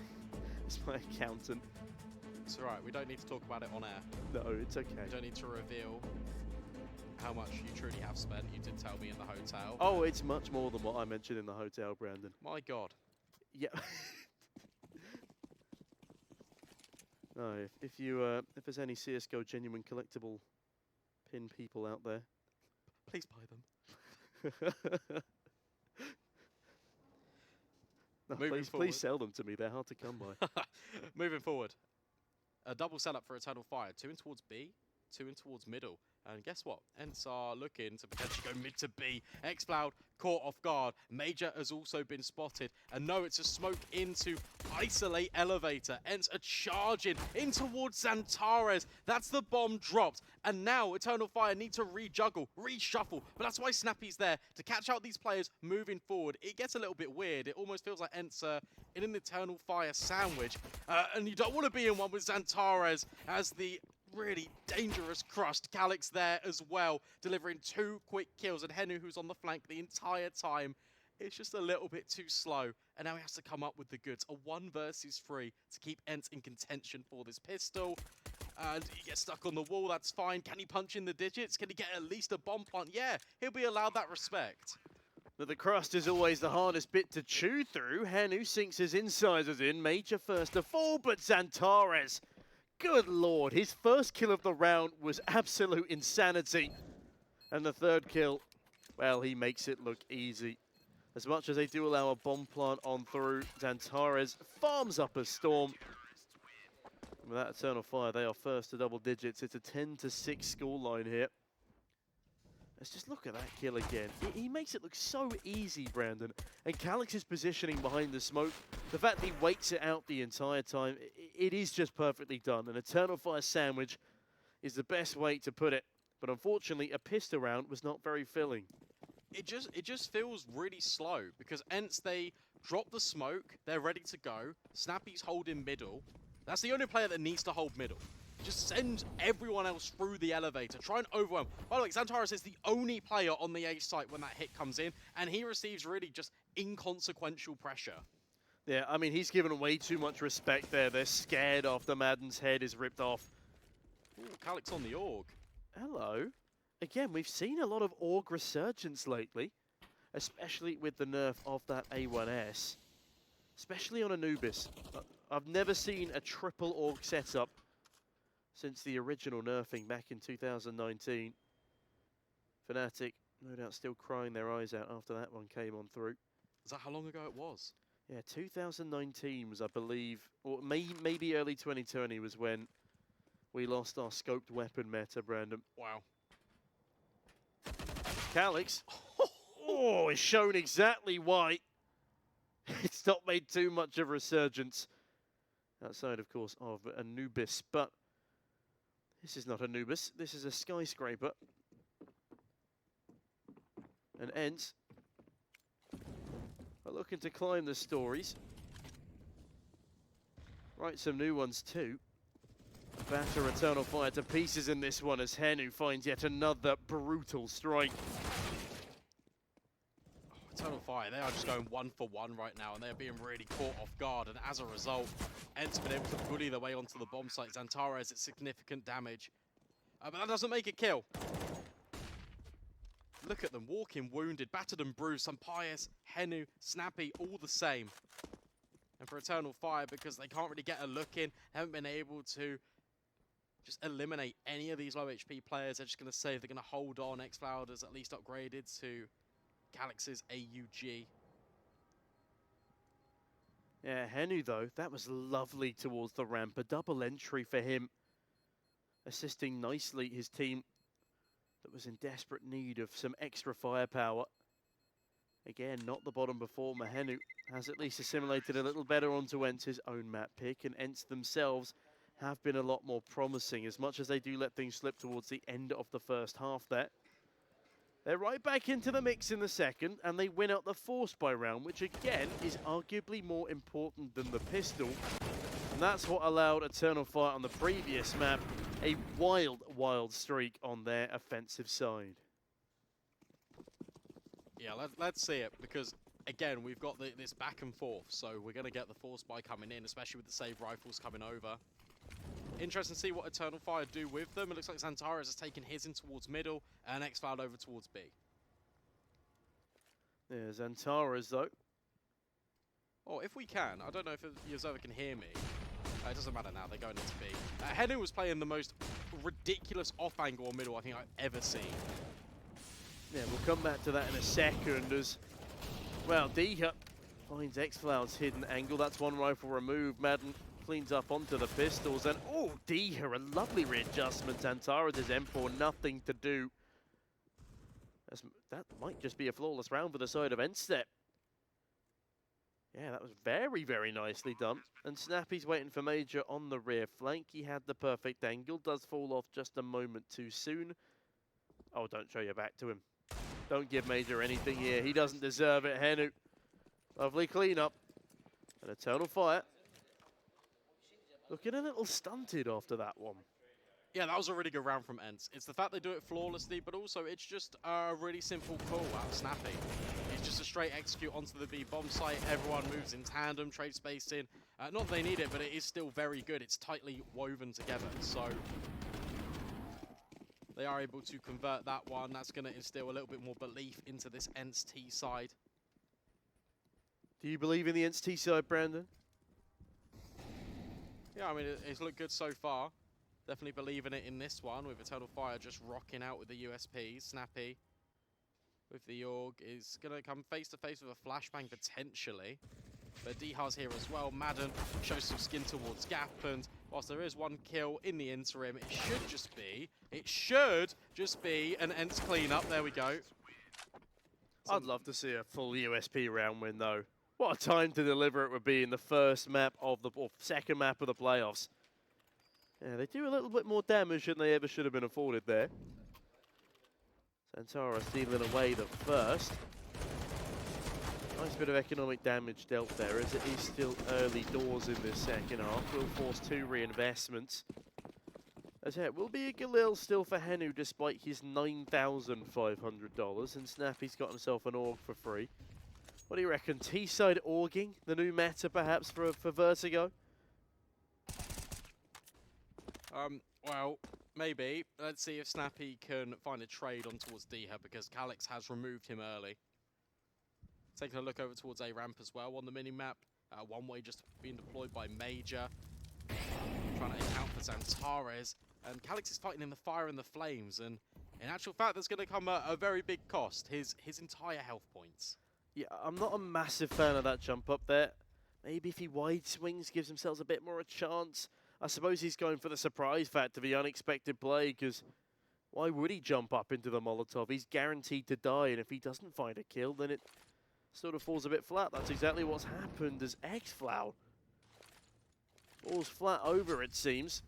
Speaker 1: accountant.
Speaker 2: It's alright, we don't need to talk about it on air.
Speaker 1: No, it's okay.
Speaker 2: We don't need to reveal how much you truly have spent. You did tell me in the hotel.
Speaker 1: Oh, it's much more than what I mentioned in the hotel, Brandon.
Speaker 2: My God.
Speaker 1: Yeah. No, if there's any CSGO genuine collectible pin people out there,
Speaker 2: please buy them.
Speaker 1: No, please sell them to me. They're hard to come by.
Speaker 2: Moving forward. A double setup for Eternal Fire. 2 in towards B. two in towards middle. And guess what? Ence are looking to potentially go mid to B. xCloud caught off guard. Major has also been spotted. And no, it's a smoke into isolate elevator. Ence are charging in towards Xantares. That's the bomb dropped. And now Eternal Fire need to rejuggle, reshuffle. But that's why Snappy's there to catch out these players moving forward. It gets a little bit weird. It almost feels like Ence in an Eternal Fire sandwich. And you don't want to be in one with Xantares as the really dangerous crust. Calix there as well, delivering 2 quick kills. And Henu, who's on the flank the entire time, it's just a little bit too slow. And now he has to come up with the goods. A 1 versus 3 to keep Ence in contention for this pistol. And he gets stuck on the wall, that's fine. Can he punch in the digits? Can he get at least a bomb plant? Yeah, he'll be allowed that respect.
Speaker 1: But the crust is always the hardest bit to chew through. Henu sinks his incisors in. Major first to fall, but Xantares, good lord, his first kill of the round was absolute insanity. And the third kill, well, he makes it look easy. As much as they do allow a bomb plant on through, Xantares farms up a storm. And with that Eternal Fire, they are first to double digits. It's a 10-6 scoreline here. Let's just look at that kill again. He makes it look so easy, Brandon. And Calix's positioning behind the smoke, the fact that he waits it out the entire time, it is just perfectly done. An Eternal Fire sandwich is the best way to put it. But unfortunately, a pistol round was not very filling.
Speaker 2: It just feels really slow because Ence, they drop the smoke, they're ready to go. Snappy's holding middle. That's the only player that needs to hold middle. Just send everyone else through the elevator. Try and overwhelm. By the way, Xantares is the only player on the A site when that hit comes in, and he receives really just inconsequential pressure.
Speaker 1: Yeah, I mean, he's given way too much respect there. They're scared after Madden's head is ripped off.
Speaker 2: Ooh, Calix on the Org.
Speaker 1: Hello. Again, we've seen a lot of Org resurgence lately, especially with the nerf of that A1S, especially on Anubis. I've never seen a triple Org setup since the original nerfing back in 2019. Fnatic, no doubt, still crying their eyes out after that one came on through.
Speaker 2: Is that how long ago it was?
Speaker 1: Yeah, 2019 was, I believe, or maybe early 2020 was when we lost our scoped weapon meta, Brandon.
Speaker 2: Wow.
Speaker 1: Calix, oh, it's shown exactly why it's not made too much of a resurgence. Outside, of course, of Anubis, but this is not Anubis, this is a skyscraper. And Ence are looking to climb the stories. Write some new ones too. Batter Eternal Fire to pieces in this one as Henu finds yet another brutal strike.
Speaker 2: Oh, Eternal Fire, they are just going 1 for 1 right now, and they're being really caught off guard, and as a result, Ence been able to bully their way onto the bomb site. Xantares, it's significant damage. But that doesn't make a kill. Look at them, walking wounded, battered and bruised. Some Pious, Henu, Snappy, all the same. And for Eternal Fire, because they can't really get a look in, haven't been able to just eliminate any of these low HP players. They're just going to say they're going to hold on. xCloud has at least upgraded to Calix's AUG.
Speaker 1: Yeah, Henu though, that was lovely towards the ramp. A double entry for him, assisting nicely his team that was in desperate need of some extra firepower. Again, not the bottom performer. Henu has at least assimilated a little better onto Ence's own map pick, and Ence themselves have been a lot more promising, as much as they do let things slip towards the end of the first half there. They're right back into the mix in the second, and they win out the force by round, which again is arguably more important than the pistol. And that's what allowed Eternal Fire on the previous map a wild, wild streak on their offensive side.
Speaker 2: Yeah, let's see it, because again, we've got this back and forth, so we're going to get the force by coming in, especially with the save rifles coming over. Interesting to see what Eternal Fire do with them. It looks like Xantares has taken his in towards middle, and xCloud over towards B.
Speaker 1: Yeah, Xantares though.
Speaker 2: Oh, if we can. I don't know if Yozover can hear me. It doesn't matter now, they're going into B. Henu was playing the most ridiculous off-angle on middle I think I've ever seen.
Speaker 1: Yeah, we'll come back to that in a second as, well, D finds xCloud's hidden angle. That's one rifle removed. Madden cleans up onto the pistols, and oh, Diha, a lovely readjustment. Antara does M4, nothing to do. That might just be a flawless round for the side of Ence. Yeah, that was very, very nicely done. And Snappy's waiting for Major on the rear flank. He had the perfect angle, does fall off just a moment too soon. Oh, don't show your back to him. Don't give Major anything here. He doesn't deserve it, Henu. Lovely cleanup. And Eternal Fire. Looking a little stunted after that one.
Speaker 2: Yeah, that was a really good round from Ence. It's the fact they do it flawlessly, but also it's just a really simple call out of Snappy. It's just a straight execute onto the B bomb site. Everyone moves in tandem, trade space in. Not that they need it, but it is still very good. It's tightly woven together. So they are able to convert that one. That's going to instill a little bit more belief into this Ence T side.
Speaker 1: Do you believe in the Ence T side, Brandon?
Speaker 2: Yeah, I mean, it's looked good so far. Definitely believe in it in this one, with Eternal Fire just rocking out with the USP. Snappy with the AUG is going to come face-to-face with a flashbang potentially. But Diha's here as well. Madden shows some skin towards Gap, and whilst there is one kill in the interim, it should just be an Ence cleanup. There we go.
Speaker 1: I'd love to see a full USP round win, though. What a time to deliver it would be in the first map of the, or second map of the playoffs. Yeah, they do a little bit more damage than they ever should have been afforded there. Santara stealing away the first. Nice bit of economic damage dealt there, as it is still early doors in this second half. Will force 2 reinvestments. As it will be a Galil still for Henu, despite his $9,500, and Snappy's got himself an AUG for free. What do you reckon? T-side AUGing, the new meta perhaps for Vertigo?
Speaker 2: Well, maybe. Let's see if Snappy can find a trade on towards Diha, because Calix has removed him early. Taking a look over towards A ramp as well on the mini-map. One way just being deployed by Major. Trying to account for Zantares. And Calix is fighting in the fire and the flames. And in actual fact, there's going to come a very big cost. His entire health points.
Speaker 1: Yeah, I'm not a massive fan of that jump up there. Maybe if he wide swings, gives himself a bit more a chance. I suppose he's going for the surprise factor, the unexpected play, because why would he jump up into the Molotov? He's guaranteed to die, and if he doesn't find a kill, then it sort of falls a bit flat. That's exactly what's happened as Xflow falls flat over, it seems,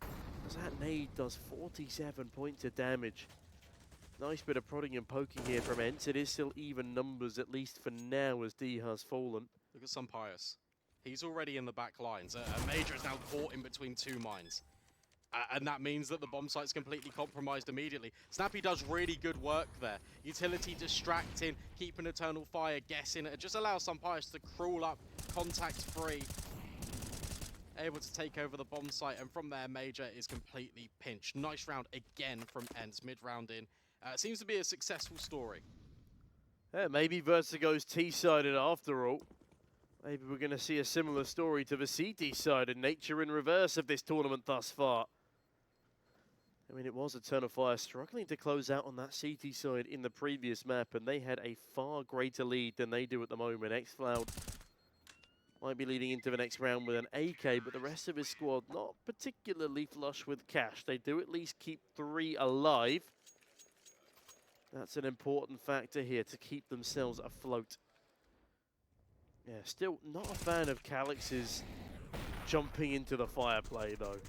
Speaker 1: as that nade does 47 points of damage. Nice bit of prodding and poking here from Ence. It is still even numbers, at least for now, as D has fallen.
Speaker 2: Look at some Pius. He's already in the back lines. A Major is now caught in between 2 mines. And that means that the bomb site's completely compromised immediately. Snappy does really good work there. Utility distracting, keeping Eternal Fire guessing. It just allows some Pius to crawl up contact-free. Able to take over the bomb site, and from there, Major is completely pinched. Nice round again from Ence, mid-round in. Seems to be a successful story.
Speaker 1: Yeah, maybe Vertigo's T-sided after all. Maybe we're going to see a similar story to the CT side, and nature in reverse of this tournament thus far. I mean, it was Eternal Fire struggling to close out on that CT side in the previous map, and they had a far greater lead than they do at the moment. Xfloud might be leading into the next round with an AK, but the rest of his squad not particularly flush with cash. They do at least keep 3 alive. That's an important factor here to keep themselves afloat. Yeah, still not a fan of Calix's jumping into the fire play, though.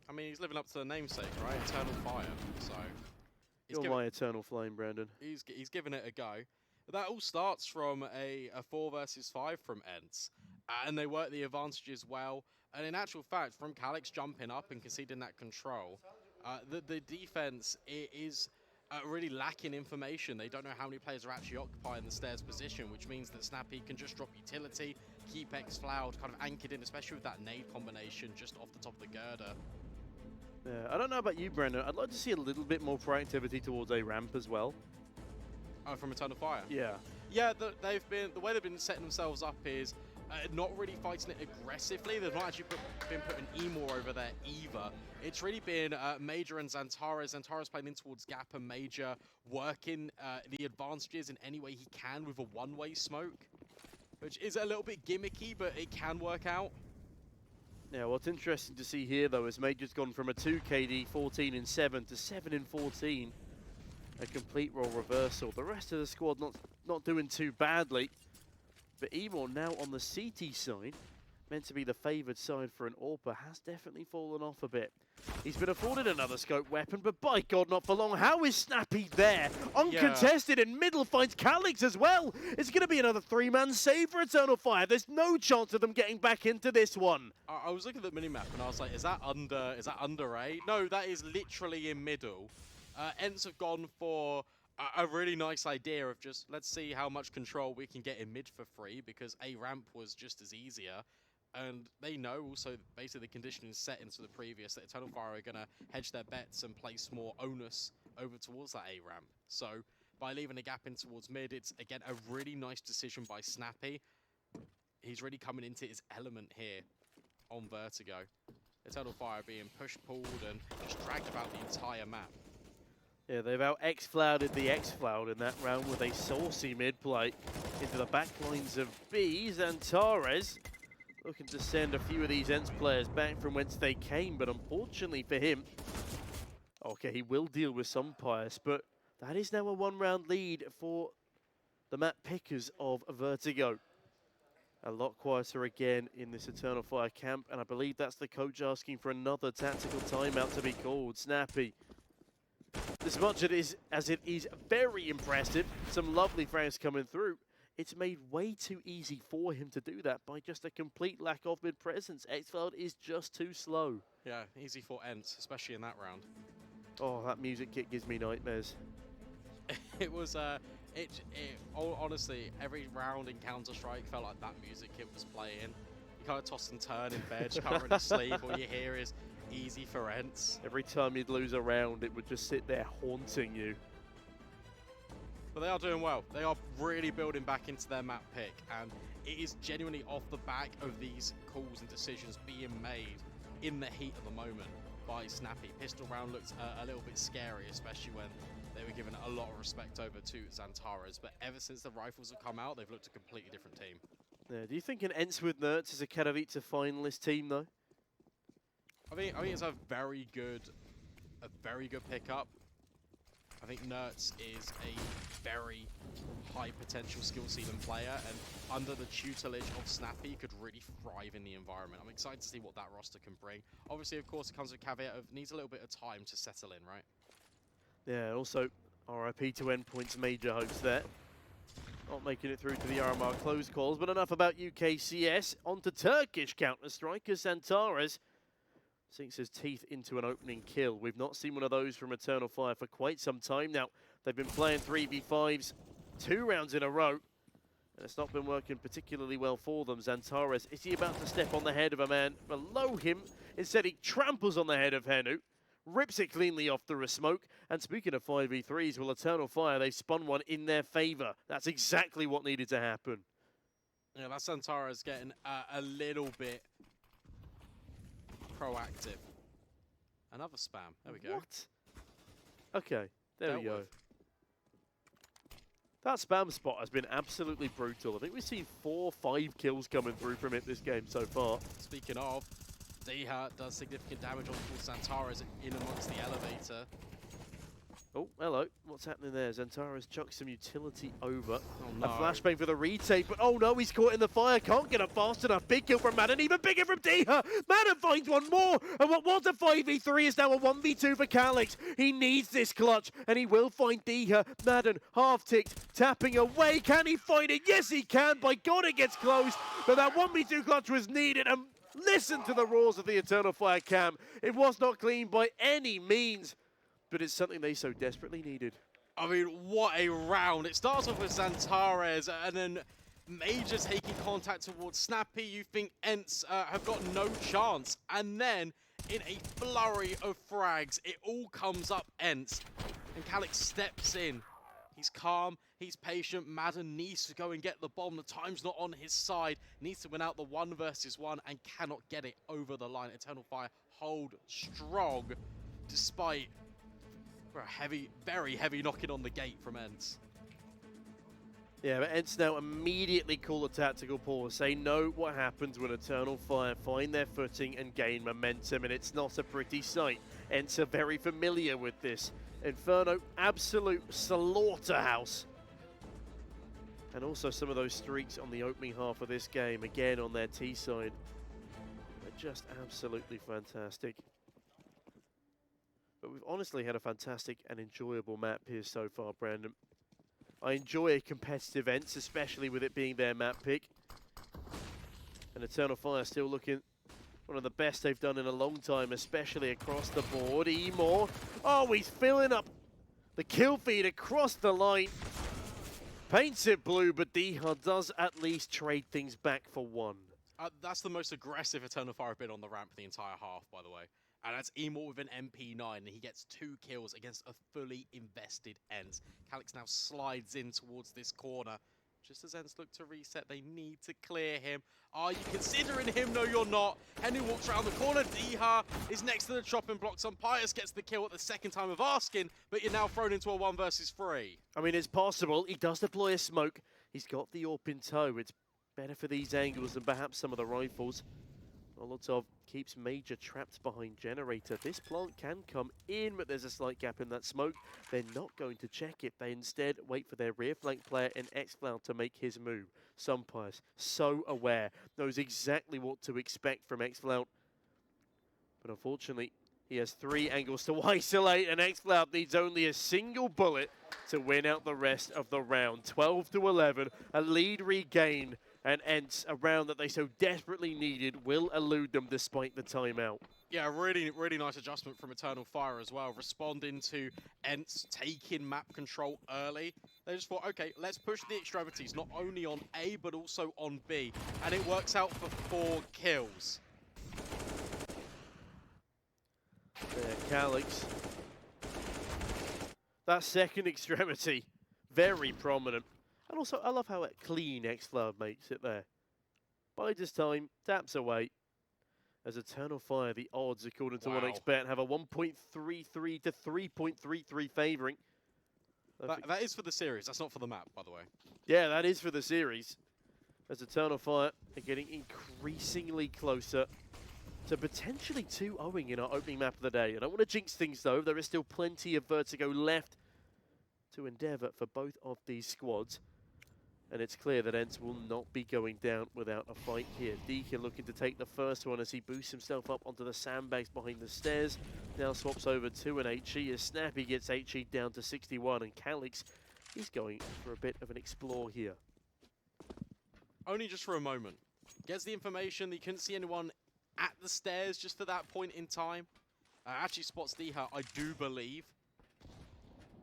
Speaker 2: I mean, he's living up to the namesake, right? Eternal Fire. So
Speaker 1: You're my eternal flame, Brandon.
Speaker 2: He's giving it a go. That all starts from a 4 versus 5 from Ence. And they work the advantages well. And in actual fact, from Calix jumping up and conceding that control, the defense is really lacking information. They don't know how many players are actually occupying the stairs position, which means that Snappy can just drop utility, keep Xfloud kind of anchored in, especially with that nade combination just off the top of the girder.
Speaker 1: Yeah, I don't know about you, Brandon. I'd like to see a little bit more proactivity towards A ramp as well.
Speaker 2: Oh, from Eternal Fire?
Speaker 1: Yeah.
Speaker 2: Yeah, the way they've been setting themselves up is not really fighting it aggressively. They've not actually been putting E-more over there either. It's really been Major and Zantares. Zantares playing in towards Gap and Major, working the advantages in any way he can with a one-way smoke. which is a little bit gimmicky, but it can work out.
Speaker 1: Now, what's interesting to see here, though, is Major's gone from a 2 KD 14 in 7 to 7 in 14. A complete role reversal. The rest of the squad not doing too badly. But Emor now on the CT side, meant to be the favoured side for an AWPer, has definitely fallen off a bit. He's been afforded another scope weapon, but by God, not for long. How is Snappy there? Uncontested in middle, finds Calix as well. It's going to be another 3-man save for Eternal Fire. There's no chance of them getting back into this one.
Speaker 2: I was looking at the minimap and I was like, is that under A? No, that is literally in middle. Ence have gone for a really nice idea of just, let's see how much control we can get in mid for free, because A ramp was just as easier. And they know also, basically the conditioning set into the previous, that Eternal Fire are going to hedge their bets and place more onus over towards that A ramp. So by leaving a gap in towards mid, it's again a really nice decision by Snappy. He's really coming into his element here on Vertigo. Eternal Fire being pushed, pulled, and just dragged about the entire map.
Speaker 1: Yeah, they've out X-Flouded the X-Floud in that round with a saucy mid-play into the back lines of B. Xantares looking to send a few of these Ence players back from whence they came, but unfortunately for him, okay, he will deal with some bias, but that is now a 1-round lead for the map pickers of Vertigo. A lot quieter again in this Eternal Fire camp, and I believe that's the coach asking for another tactical timeout to be called. Snappy. As much as it is very impressive, some lovely frags coming through, it's made way too easy for him to do that by just a complete lack of mid-presence. X-Cloud is just too slow.
Speaker 2: Yeah, easy for Ence, especially in that round.
Speaker 1: Oh, that music kit gives me nightmares.
Speaker 2: It was, honestly, every round in Counter-Strike felt like that music kit was playing. You kind of toss and turn in bed, you can't really sleep, all you hear is easy for Ence.
Speaker 1: Every time you'd lose a round, it would just sit there haunting you.
Speaker 2: But they are doing well. They are really building back into their map pick, and it is genuinely off the back of these calls and decisions being made in the heat of the moment by Snappy. Pistol round looked a little bit scary, especially when they were given a lot of respect over to Xantares. But ever since the rifles have come out, they've looked a completely different team.
Speaker 1: Yeah, do you think an Ence with Nerds is a Katowice finalist team, though?
Speaker 2: I think it's a very good pickup. I think Nerds is a very high potential skill ceiling player, and under the tutelage of Snappy could really thrive in the environment. I'm excited to see what that roster can bring. Obviously, of course, it comes with a caveat of needs a little bit of time to settle in, right?
Speaker 1: Yeah, also RIP to Endpoint's major hopes there. Not making it through to the RMR close calls, but enough about UKCS. On to Turkish Counter-Strike as Xantares sinks his teeth into an opening kill. We've not seen one of those from Eternal Fire for quite some time now. They've been playing 3v5s 2 rounds in a row, and it's not been working particularly well for them. Xantares, is he about to step on the head of a man below him? Instead, he tramples on the head of Henu, rips it cleanly off through a smoke. And speaking of 5v3s, well, Eternal Fire, they've spun one in their favor. That's exactly what needed to happen.
Speaker 2: Yeah, that Xantares getting a little bit proactive. Another spam. There we go.
Speaker 1: What? Okay, there we go.
Speaker 2: With.
Speaker 1: That spam spot has been absolutely brutal. I think we've seen 4 or 5 kills coming through from it this game so far.
Speaker 2: Speaking of, Deha does significant damage on Xantares in amongst the elevator.
Speaker 1: Oh, hello. What's happening there? Xantares chucks some utility over.
Speaker 2: Oh, no.
Speaker 1: A flashbang for the retake, but oh no, he's caught in the fire. Can't get up fast enough. Big kill from Madden, even bigger from Deha. Madden finds one more, and what was a 5v3 is now a 1v2 for Calix. He needs this clutch, and he will find Deha. Madden, half-ticked, tapping away. Can he find it? Yes, he can. By God, it gets close, but that 1v2 clutch was needed, and listen to the roars of the Eternal Fire cam. It was not clean by any means, but it's something they so desperately needed.
Speaker 2: I mean, what a round. It starts off with Xantares, and then Major taking contact towards Snappy. You think Ence have got no chance. And then, in a flurry of frags, it all comes up Ence. And Calix steps in. He's calm, he's patient. Madden needs to go and get the bomb. The time's not on his side. Needs to win out the 1 versus 1 and cannot get it over the line. Eternal Fire hold strong, despite a heavy, very heavy knocking on the gate from Ence.
Speaker 1: Yeah, but Ence now immediately call a tactical pause. They know what happens when Eternal Fire find their footing and gain momentum, and it's not a pretty sight. Ence are very familiar with this. Inferno, absolute slaughterhouse. And also some of those streaks on the opening half of this game, again on their T side. They're just absolutely fantastic. But we've honestly had a fantastic and enjoyable map here so far, Brandon. I enjoy a competitive Ence, especially with it being their map pick. And Eternal Fire still looking one of the best they've done in a long time, especially across the board. Emor, oh, he's filling up the kill feed across the line. Paints it blue, but Diha does at least trade things back for one.
Speaker 2: That's the most aggressive Eternal Fire bid on the ramp for the entire half, by the way. And that's Emor with an MP9, and he gets 2 kills against a fully invested Ence. Calix now slides in towards this corner. Just as Ence look to reset, they need to clear him. Are you considering him? No, you're not. Henry walks around the corner. Diha is next to the chopping block. Pius gets the kill at the second time of asking, but you're now thrown into a 1 versus 3.
Speaker 1: I mean, it's possible. He does deploy a smoke. He's got the AWP in tow. It's better for these angles than perhaps some of the rifles. Molotov keeps Major trapped behind Generator. This plant can come in, but there's a slight gap in that smoke. They're not going to check it. They instead wait for their rear flank player in xCloud to make his move. Sunpius, so aware, knows exactly what to expect from xCloud. But unfortunately, he has 3 angles to isolate, and xCloud needs only a single bullet to win out the rest of the round. 12-11, a lead regained. And Ence, a round that they so desperately needed, will elude them despite the timeout.
Speaker 2: Yeah, really, really nice adjustment from Eternal Fire as well, responding to Ence taking map control early. They just thought, okay, let's push the extremities, not only on A, but also on B. And it works out for 4 kills.
Speaker 1: There, Calix. That second extremity, very prominent. And also, I love how clean xCloud makes it there. Bides time, taps away. As Eternal Fire, the odds, according to 1xBet, have a 1.33 to 3.33 favouring.
Speaker 2: That is for the series. That's not for the map, by the way.
Speaker 1: Yeah, that is for the series. As Eternal Fire are getting increasingly closer to potentially 2-0 in our opening map of the day. I don't want to jinx things, though. There is still plenty of Vertigo left to endeavour for both of these squads. And it's clear that Ence will not be going down without a fight here. Deacon looking to take the first one as he boosts himself up onto the sandbags behind the stairs. Now swaps over to an HE as Snappy gets HE down to 61. And Calix, he's going for a bit of an explore here.
Speaker 2: Only just for a moment. Gets the information that he couldn't see anyone at the stairs just for that point in time. Actually spots Diha, I do believe.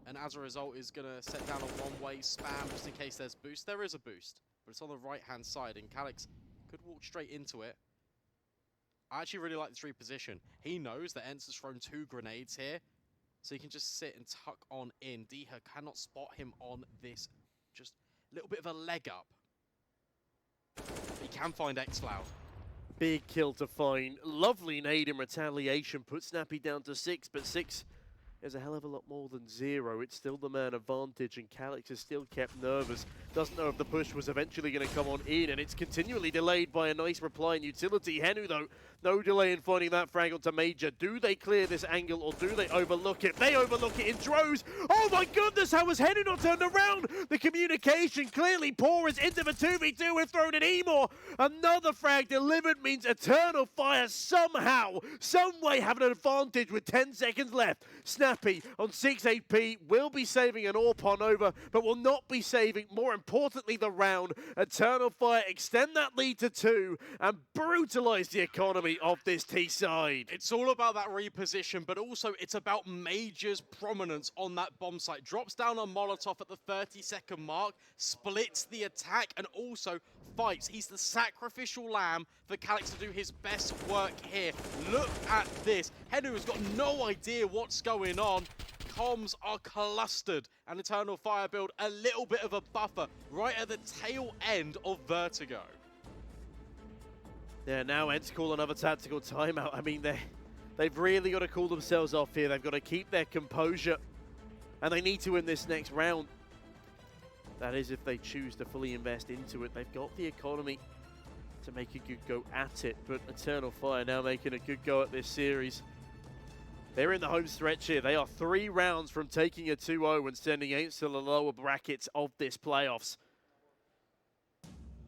Speaker 2: And as a result is going to set down a one-way spam just in case there's boost. There is a boost, but it's on the right-hand side, and Calix could walk straight into it. I actually really like this reposition. He knows that Ence has thrown 2 grenades here, so he can just sit and tuck on in. Diha cannot spot him on this just little bit of a leg up. He can find xCloud.
Speaker 1: Big kill to find. Lovely nade in retaliation. Put Snappy down to 6, but 6 is a hell of a lot more than 0. It's still the man advantage, and Calix is still kept nervous. Doesn't know if the push was eventually going to come on in, and it's continually delayed by a nice reply in utility. Henu, though, no delay in finding that frag onto Major. Do they clear this angle, or do they overlook it? They overlook it in droves. Oh my goodness, how was Henu not turned around? The communication clearly poor as into the 2v2 with thrown in Emor. Another frag delivered means Eternal Fire somehow, some way have an advantage with 10 seconds left. Snappy on 6 AP will be saving an AWP on over, but will not be saving, more importantly, the round. Eternal Fire extend that lead to 2 and brutalise the economy of this T side.
Speaker 2: It's all about that reposition, but also it's about Major's prominence on that bomb site. Drops down on Molotov at the 30-second mark, splits the attack, and also fights. He's the sacrificial lamb for Calix to do his best work here. Look at this. Henu has got no idea what's going on. Comms are clustered, and Eternal Fire build a little bit of a buffer right at the tail end of Vertigo.
Speaker 1: Yeah, now Ence call another tactical timeout. I mean, they've really got to cool themselves off here. They've got to keep their composure, and they need to win this next round. That is if they choose to fully invest into it. They've got the economy to make a good go at it, but Eternal Fire now making a good go at this series. They're in the home stretch here. They are 3 rounds from taking a 2-0 and sending Ence to the lower brackets of this playoffs.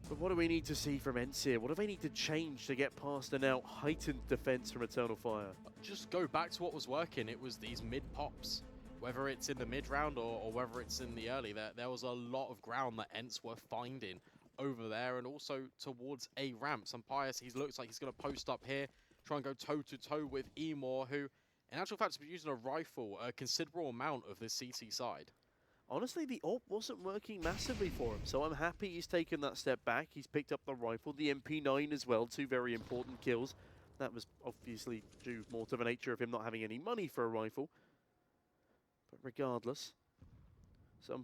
Speaker 1: But what do we need to see from Ence here? What do they need to change to get past the now heightened defense from Eternal Fire?
Speaker 2: Just go back to what was working. It was these mid pops. Whether it's in the mid round or whether it's in the early, there was a lot of ground that Ence were finding over there, and also towards A ramp. Pius, he looks like he's going to post up here, try and go toe-to-toe with Rmr, who in actual fact has been using a rifle a considerable amount of this CT side.
Speaker 1: Honestly, the AWP wasn't working massively for him, so I'm happy he's taken that step back. He's picked up the rifle, the MP9 as well, 2 very important kills. That was obviously due more to the nature of him not having any money for a rifle. But regardless,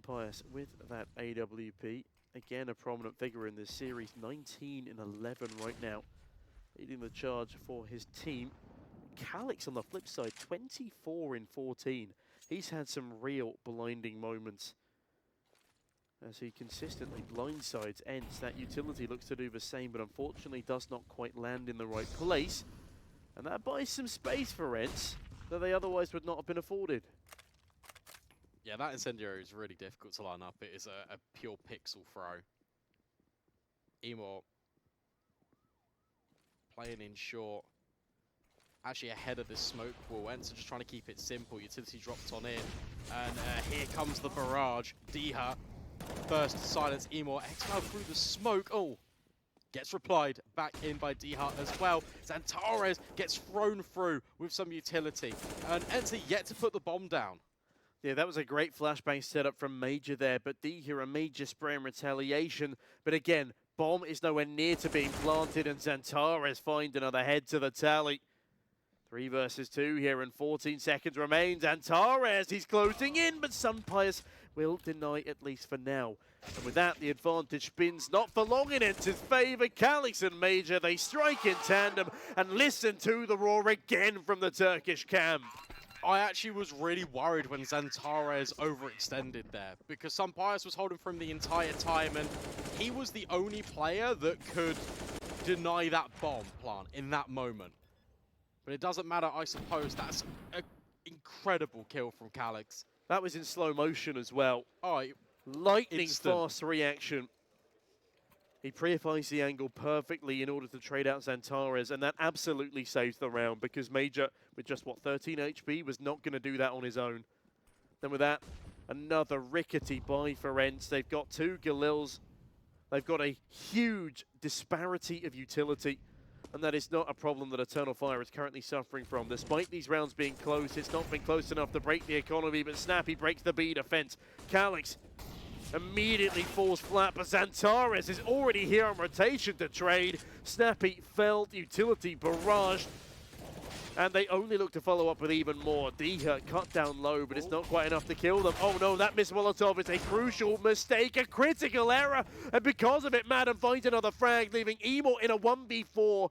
Speaker 1: Pius with that AWP, again a prominent figure in this series, 19 in 11 right now, leading the charge for his team. Calix on the flip side, 24 in 14. He's had some real blinding moments as he consistently blindsides Ence. That utility looks to do the same, but unfortunately does not quite land in the right place. And that buys some space for Ence that they otherwise would not have been afforded.
Speaker 2: Yeah, that incendiary is really difficult to line up. It is a pure pixel throw. Rmr playing in short. Actually ahead of this smoke wall. Ence just trying to keep it simple. Utility dropped on in. And here comes the barrage. Diha first to silence Rmr. Exfil through the smoke. Oh, gets replied back in by Diha as well. Xantares gets thrown through with some utility. And Ence yet to put the bomb down.
Speaker 1: Yeah, that was a great flashbang setup from Major there, but Diha a major spray in retaliation. But again, bomb is nowhere near to being planted, and Xantares find another head to the tally. 3 versus 2 here, and 14 seconds remains. Xantares, he's closing in, but Pius will deny at least for now. And with that, the advantage spins not for long in Ence's favour. Calix and Major, they strike in tandem, and listen to the roar again from the Turkish camp.
Speaker 2: I actually was really worried when Xantares overextended there, because Pius was holding for him the entire time, and he was the only player that could deny that bomb plant in that moment. But it doesn't matter, I suppose. That's an incredible kill from Calix.
Speaker 1: That was in slow motion as well.
Speaker 2: Oh,
Speaker 1: lightning fast reaction. He pre-applies the angle perfectly in order to trade out Xantares, and that absolutely saves the round, because Major, with just, 13 HP, was not going to do that on his own. Then with that, another rickety buy for Ence. They've got 2 Galils. They've got a huge disparity of utility, and that is not a problem that Eternal Fire is currently suffering from. Despite these rounds being close, it's not been close enough to break the economy, but Snappy breaks the B defense. Calix immediately falls flat, but Xantares is already here on rotation to trade. Snappy felled, utility barraged, and they only look to follow up with even more. Diha cut down low, but it's not quite enough to kill them. Oh no, that miss Molotov is a crucial mistake, a critical error, and because of it, Madden finds another frag, leaving Rmr in a 1v4,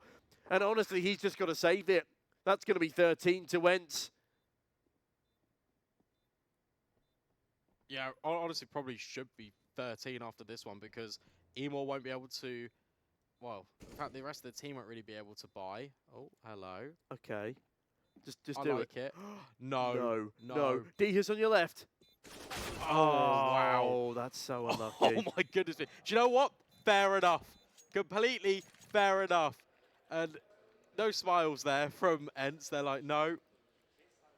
Speaker 1: and honestly, he's just got to save it. That's going to be 13 to Ence.
Speaker 2: Yeah, honestly, probably should be 13 after this one, because Rmr won't be able to, well, in fact, the rest of the team won't really be able to buy. Oh, hello.
Speaker 1: Okay. Just
Speaker 2: I
Speaker 1: do
Speaker 2: like it. No.
Speaker 1: Diha's on your left.
Speaker 2: Oh, wow.
Speaker 1: That's so unlucky.
Speaker 2: Oh, my goodness. Do you know what? Fair enough. Completely fair enough. And no smiles there from Ence. They're like, no,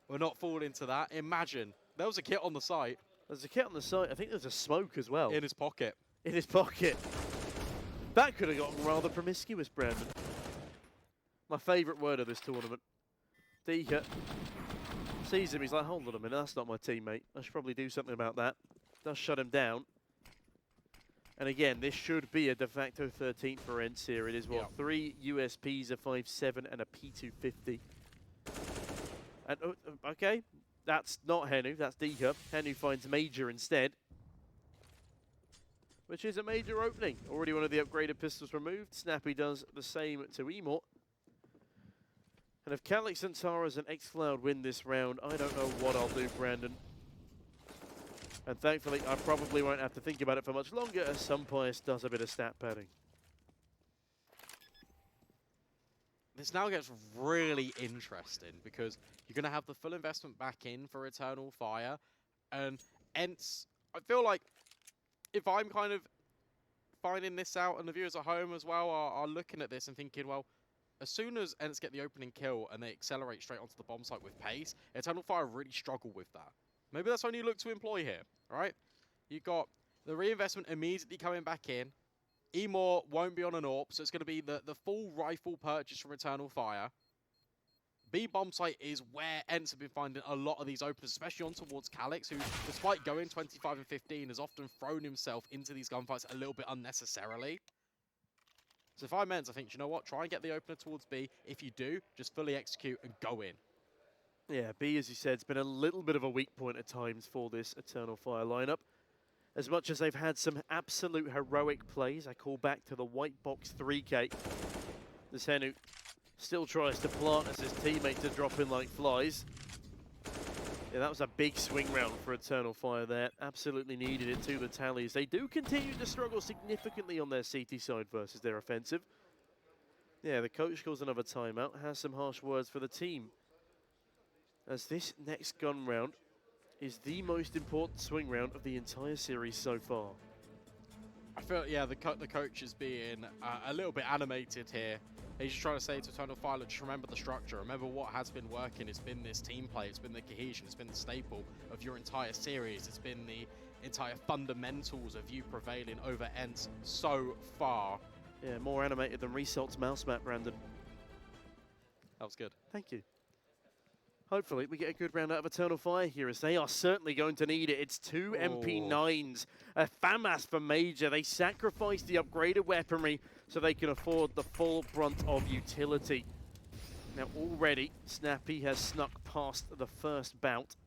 Speaker 2: we're not falling into that. Imagine. There was a kit on the site.
Speaker 1: There's a kit on the site. I think there's a smoke as well.
Speaker 2: In his pocket.
Speaker 1: In his pocket. That could have gotten rather promiscuous, Brandon. My favourite word of this tournament. Diha sees him. He's like, hold on a minute. That's not my teammate. I should probably do something about that. Does shut him down. And again, this should be a de facto 13th for Ence here. It is, what, 3 USPs, a 5.7, and a P250. And, okay. That's not Henu, that's Diha. Henu finds Major instead, which is a major opening. Already one of the upgraded pistols removed. Snappy does the same to Rmr. And if Calix, Xantares, and Xcloud win this round, I don't know what I'll do, Brandon. And thankfully, I probably won't have to think about it for much longer as Sunpius does a bit of stat padding.
Speaker 2: This now gets really interesting because you're going to have the full investment back in for Eternal Fire. And Ence, I feel like if I'm kind of finding this out and the viewers at home as well are looking at this and thinking, well, as soon as Ence get the opening kill and they accelerate straight onto the bomb site with pace, Eternal Fire really struggle with that. Maybe that's only you look to employ here, right? You've got the reinvestment immediately coming back in. Rmr won't be on an AWP, so it's going to be the full rifle purchase from Eternal Fire. B bomb site is where Ence have been finding a lot of these opens, especially on towards Calyx, who, despite going 25 and 15, has often thrown himself into these gunfights a little bit unnecessarily. So if I'm Ence, I think, you know what, try and get the opener towards B. If you do, just fully execute and go in.
Speaker 1: Yeah, B, as you said, has been a little bit of a weak point at times for this Eternal Fire lineup. As much as they've had some absolute heroic plays, I call back to the white box 3K. This Henu still tries to plant as his teammates are dropping like flies. Yeah, that was a big swing round for Eternal Fire there. Absolutely needed it to the tallies. They do continue to struggle significantly on their CT side versus their offensive. Yeah, the coach calls another timeout, has some harsh words for the team. As this next gun round is the most important swing round of the entire series so far.
Speaker 2: I feel, yeah, the coach is being a little bit animated here. He's just trying to say to Eternal Fire, just remember the structure. Remember what has been working. It's been this team play. It's been the cohesion. It's been the staple of your entire series. It's been the entire fundamentals of you prevailing over Ence so far.
Speaker 1: Yeah, more animated than Resalt's mouse map, Brandon.
Speaker 2: That was good.
Speaker 1: Thank you. Hopefully, we get a good round out of Eternal Fire here, as they are certainly going to need it. It's two MP9s, a FAMAS for Major. They sacrificed the upgraded weaponry so they can afford the full brunt of utility. Now, already, Snappy has snuck past the first bout.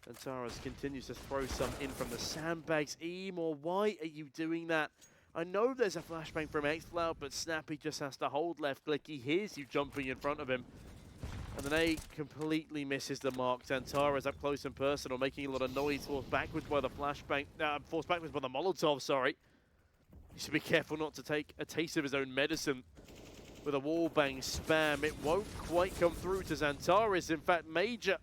Speaker 1: And Taras continues to throw some in from the sandbags. Rmr, why are you doing that? I know there's a flashbang from xCloud, but Snappy just has to hold left click. He hears you jumping in front of him. And then A completely misses the mark. Xantara's up close and personal, making a lot of noise, forced backwards by the flashbang, forced backwards by the Molotov, sorry. He should be careful not to take a taste of his own medicine with a wallbang spam. It won't quite come through to Xantaras. In fact, Major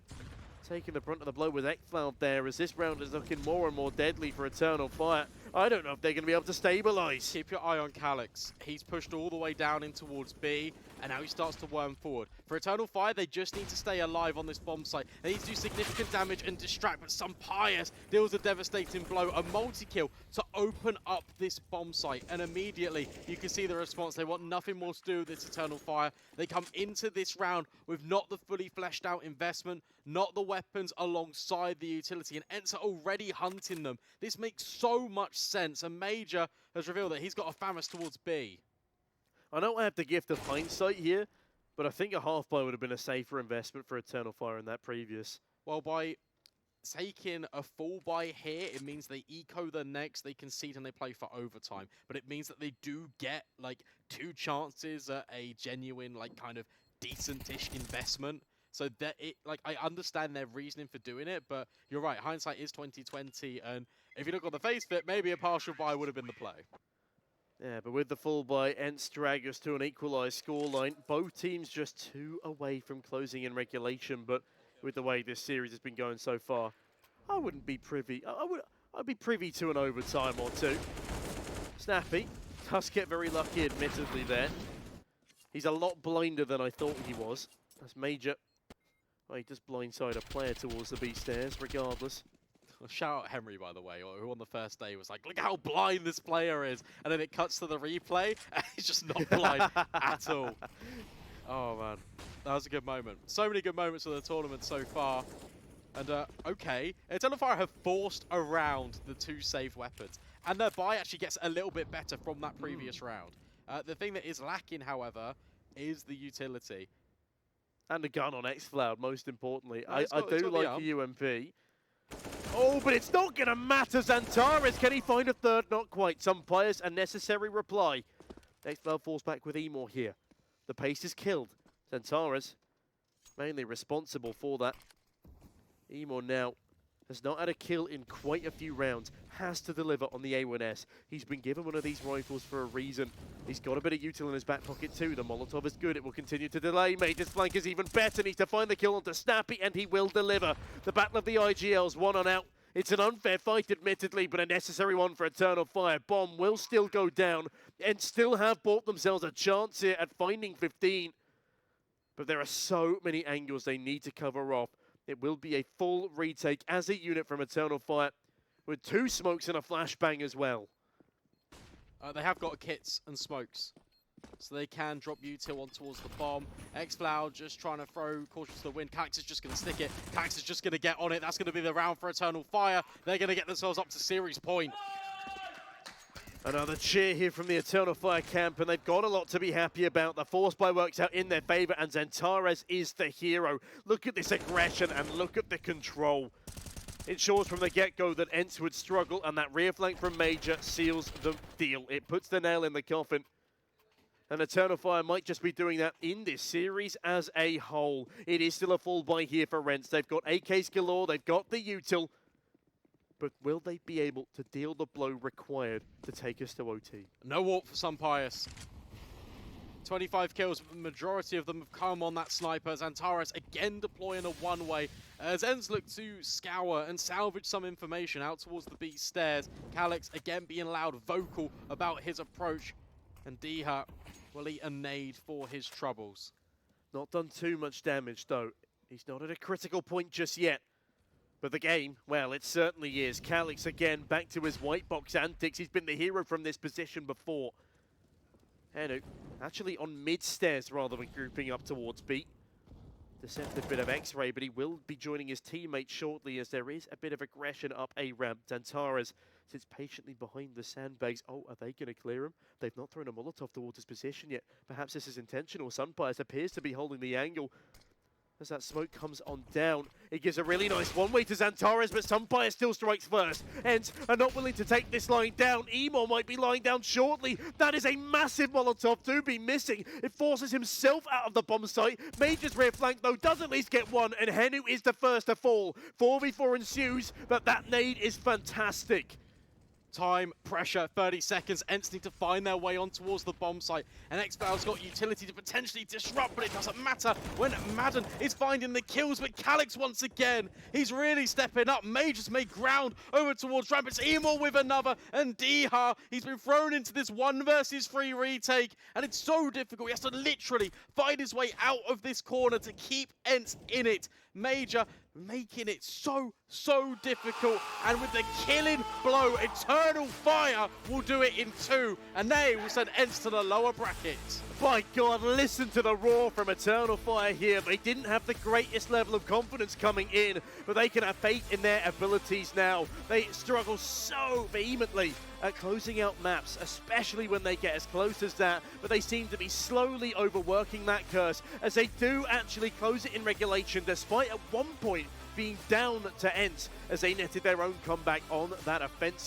Speaker 1: taking the brunt of the blow with xCloud there, as this round is looking more and more deadly for Eternal Fire. I don't know if they're going to be able to stabilize.
Speaker 2: Keep your eye on Calyx. He's pushed all the way down in towards B, and now he starts to worm forward. For Eternal Fire, they just need to stay alive on this bomb site. They need to do significant damage and distract, but Sunpius deals a devastating blow, a multi-kill to open up this bomb site. And immediately, you can see the response. They want nothing more to do with this Eternal Fire. They come into this round with not the fully fleshed out investment, not the weapons alongside the utility, and Ence are already hunting them. This makes so much sense, and Major has revealed that he's got a FAMAS towards B.
Speaker 1: I know I have the gift of hindsight here, but I think a half-buy would have been a safer investment for Eternal Fire in that previous.
Speaker 2: Well, by taking a full buy here, it means they eco the next, they concede and they play for overtime. But it means that they do get, like, 2 chances at a genuine, like, kind of decent-ish investment. So that I understand their reasoning for doing it, but you're right, hindsight is 2020, and if you look on the face of it, maybe a partial buy would have been the play.
Speaker 1: Yeah, but with the full buy, Ence drag us to an equalised scoreline. Both teams just 2 away from closing in regulation, but with the way this series has been going so far, I wouldn't be privy. I'd be privy to an overtime or 2. Snappy does get very lucky, admittedly, there. He's a lot blinder than I thought he was. That's Major. Well, he does blindside a player towards the B stairs, regardless.
Speaker 2: Shout out Henry, by the way, who on the first day was like, look how blind this player is. And then it cuts to the replay, and he's just not blind at all. Oh, man. That was a good moment. So many good moments of the tournament so far. And, okay, Eternal Fire have forced around the 2 safe weapons. And their buy actually gets a little bit better from that previous round. The thing that is lacking, however, is the utility.
Speaker 1: And a gun on xCloud, most importantly.
Speaker 2: No,
Speaker 1: I do like the UMP. Oh, but it's not going to matter. Xantaras, can he find a third? Not quite. Sunpius, a necessary reply. xCloud falls back with Rmr here. The pace is killed. Xantaras, mainly responsible for that. Rmr now has not had a kill in quite a few rounds, has to deliver on the A1S. He's been given one of these rifles for a reason. He's got a bit of util in his back pocket too. The Molotov is good, it will continue to delay. Major's flank is even better, needs to find the kill onto Snappy, and he will deliver. The battle of the IGLs, won on out. It's an unfair fight, admittedly, but a necessary one for Eternal Fire. Bomb will still go down, and still have bought themselves a chance here at finding 15. But there are so many angles they need to cover off. It will be a full retake as a unit from Eternal Fire, with 2 smokes and a flashbang as well.
Speaker 2: They have got kits and smokes, so they can drop util on towards the bomb. Xflow just trying to throw caution to the wind. Calyx is just going to stick it. Calyx is just going to get on it. That's going to be the round for Eternal Fire. They're going to get themselves up to series point.
Speaker 1: Another cheer here from the Eternal Fire camp, and they've got a lot to be happy about. The force buy works out in their favor, and Xantares is the hero. Look at this aggression, and look at the control. It shows from the get-go that Ence would struggle, and that rear flank from Major seals the deal. It puts the nail in the coffin. And Eternal Fire might just be doing that in this series as a whole. It is still a full buy here for Ence. They've got AKs galore, they've got the util. But will they be able to deal the blow required to take us to OT?
Speaker 2: No warp for Sun Pius. 25 kills, but the majority of them have come on that sniper. Xantares again deploying a one-way as Ence look to scour and salvage some information out towards the B stairs. Calyx again being loud, vocal about his approach. And Diha will eat a nade for his troubles.
Speaker 1: Not done too much damage though. He's not at a critical point just yet. But the game, well, it certainly is. Calyx again back to his white box antics. He's been the hero from this position before. Henu actually on mid stairs rather than grouping up towards B. Deceptive bit of X-ray, but he will be joining his teammate shortly as there is a bit of aggression up a ramp. Xantares sits patiently behind the sandbags. Oh, are they going to clear him? They've not thrown a Molotov towards his position yet. Perhaps this is intentional. Sunpius appears to be holding the angle. As that smoke comes on down, it gives a really nice one-way to Xantares, but Sunpius still strikes first. Ence are not willing to take this line down. Emo might be lying down shortly. That is a massive Molotov to be missing. It forces himself out of the bomb site. Major's rear flank, though, does at least get one, and Henu is the first to fall. 4v4 ensues, but that nade is fantastic.
Speaker 2: Time, pressure, 30 seconds. Ence need to find their way on towards the bomb site. And Xflow's got utility to potentially disrupt, but it doesn't matter when Madden is finding the kills. But Calyx once again, he's really stepping up. Major's made ground over towards Ramp. It's Emor with another, and Diha, he's been thrown into this 1 versus 3 retake. And it's so difficult. He has to literally find his way out of this corner to keep Ence in it. Major making it so difficult, and with the killing blow, Eternal Fire will do it in 2, and they will send Ence to the lower brackets.
Speaker 1: My God, listen to the roar from Eternal Fire here. They didn't have the greatest level of confidence coming in, but they can have faith in their abilities now. They struggle so vehemently at closing out maps, especially when they get as close as that, but they seem to be slowly overworking that curse as they do actually close it in regulation, despite at one point being down to Ence as they netted their own comeback on that offensive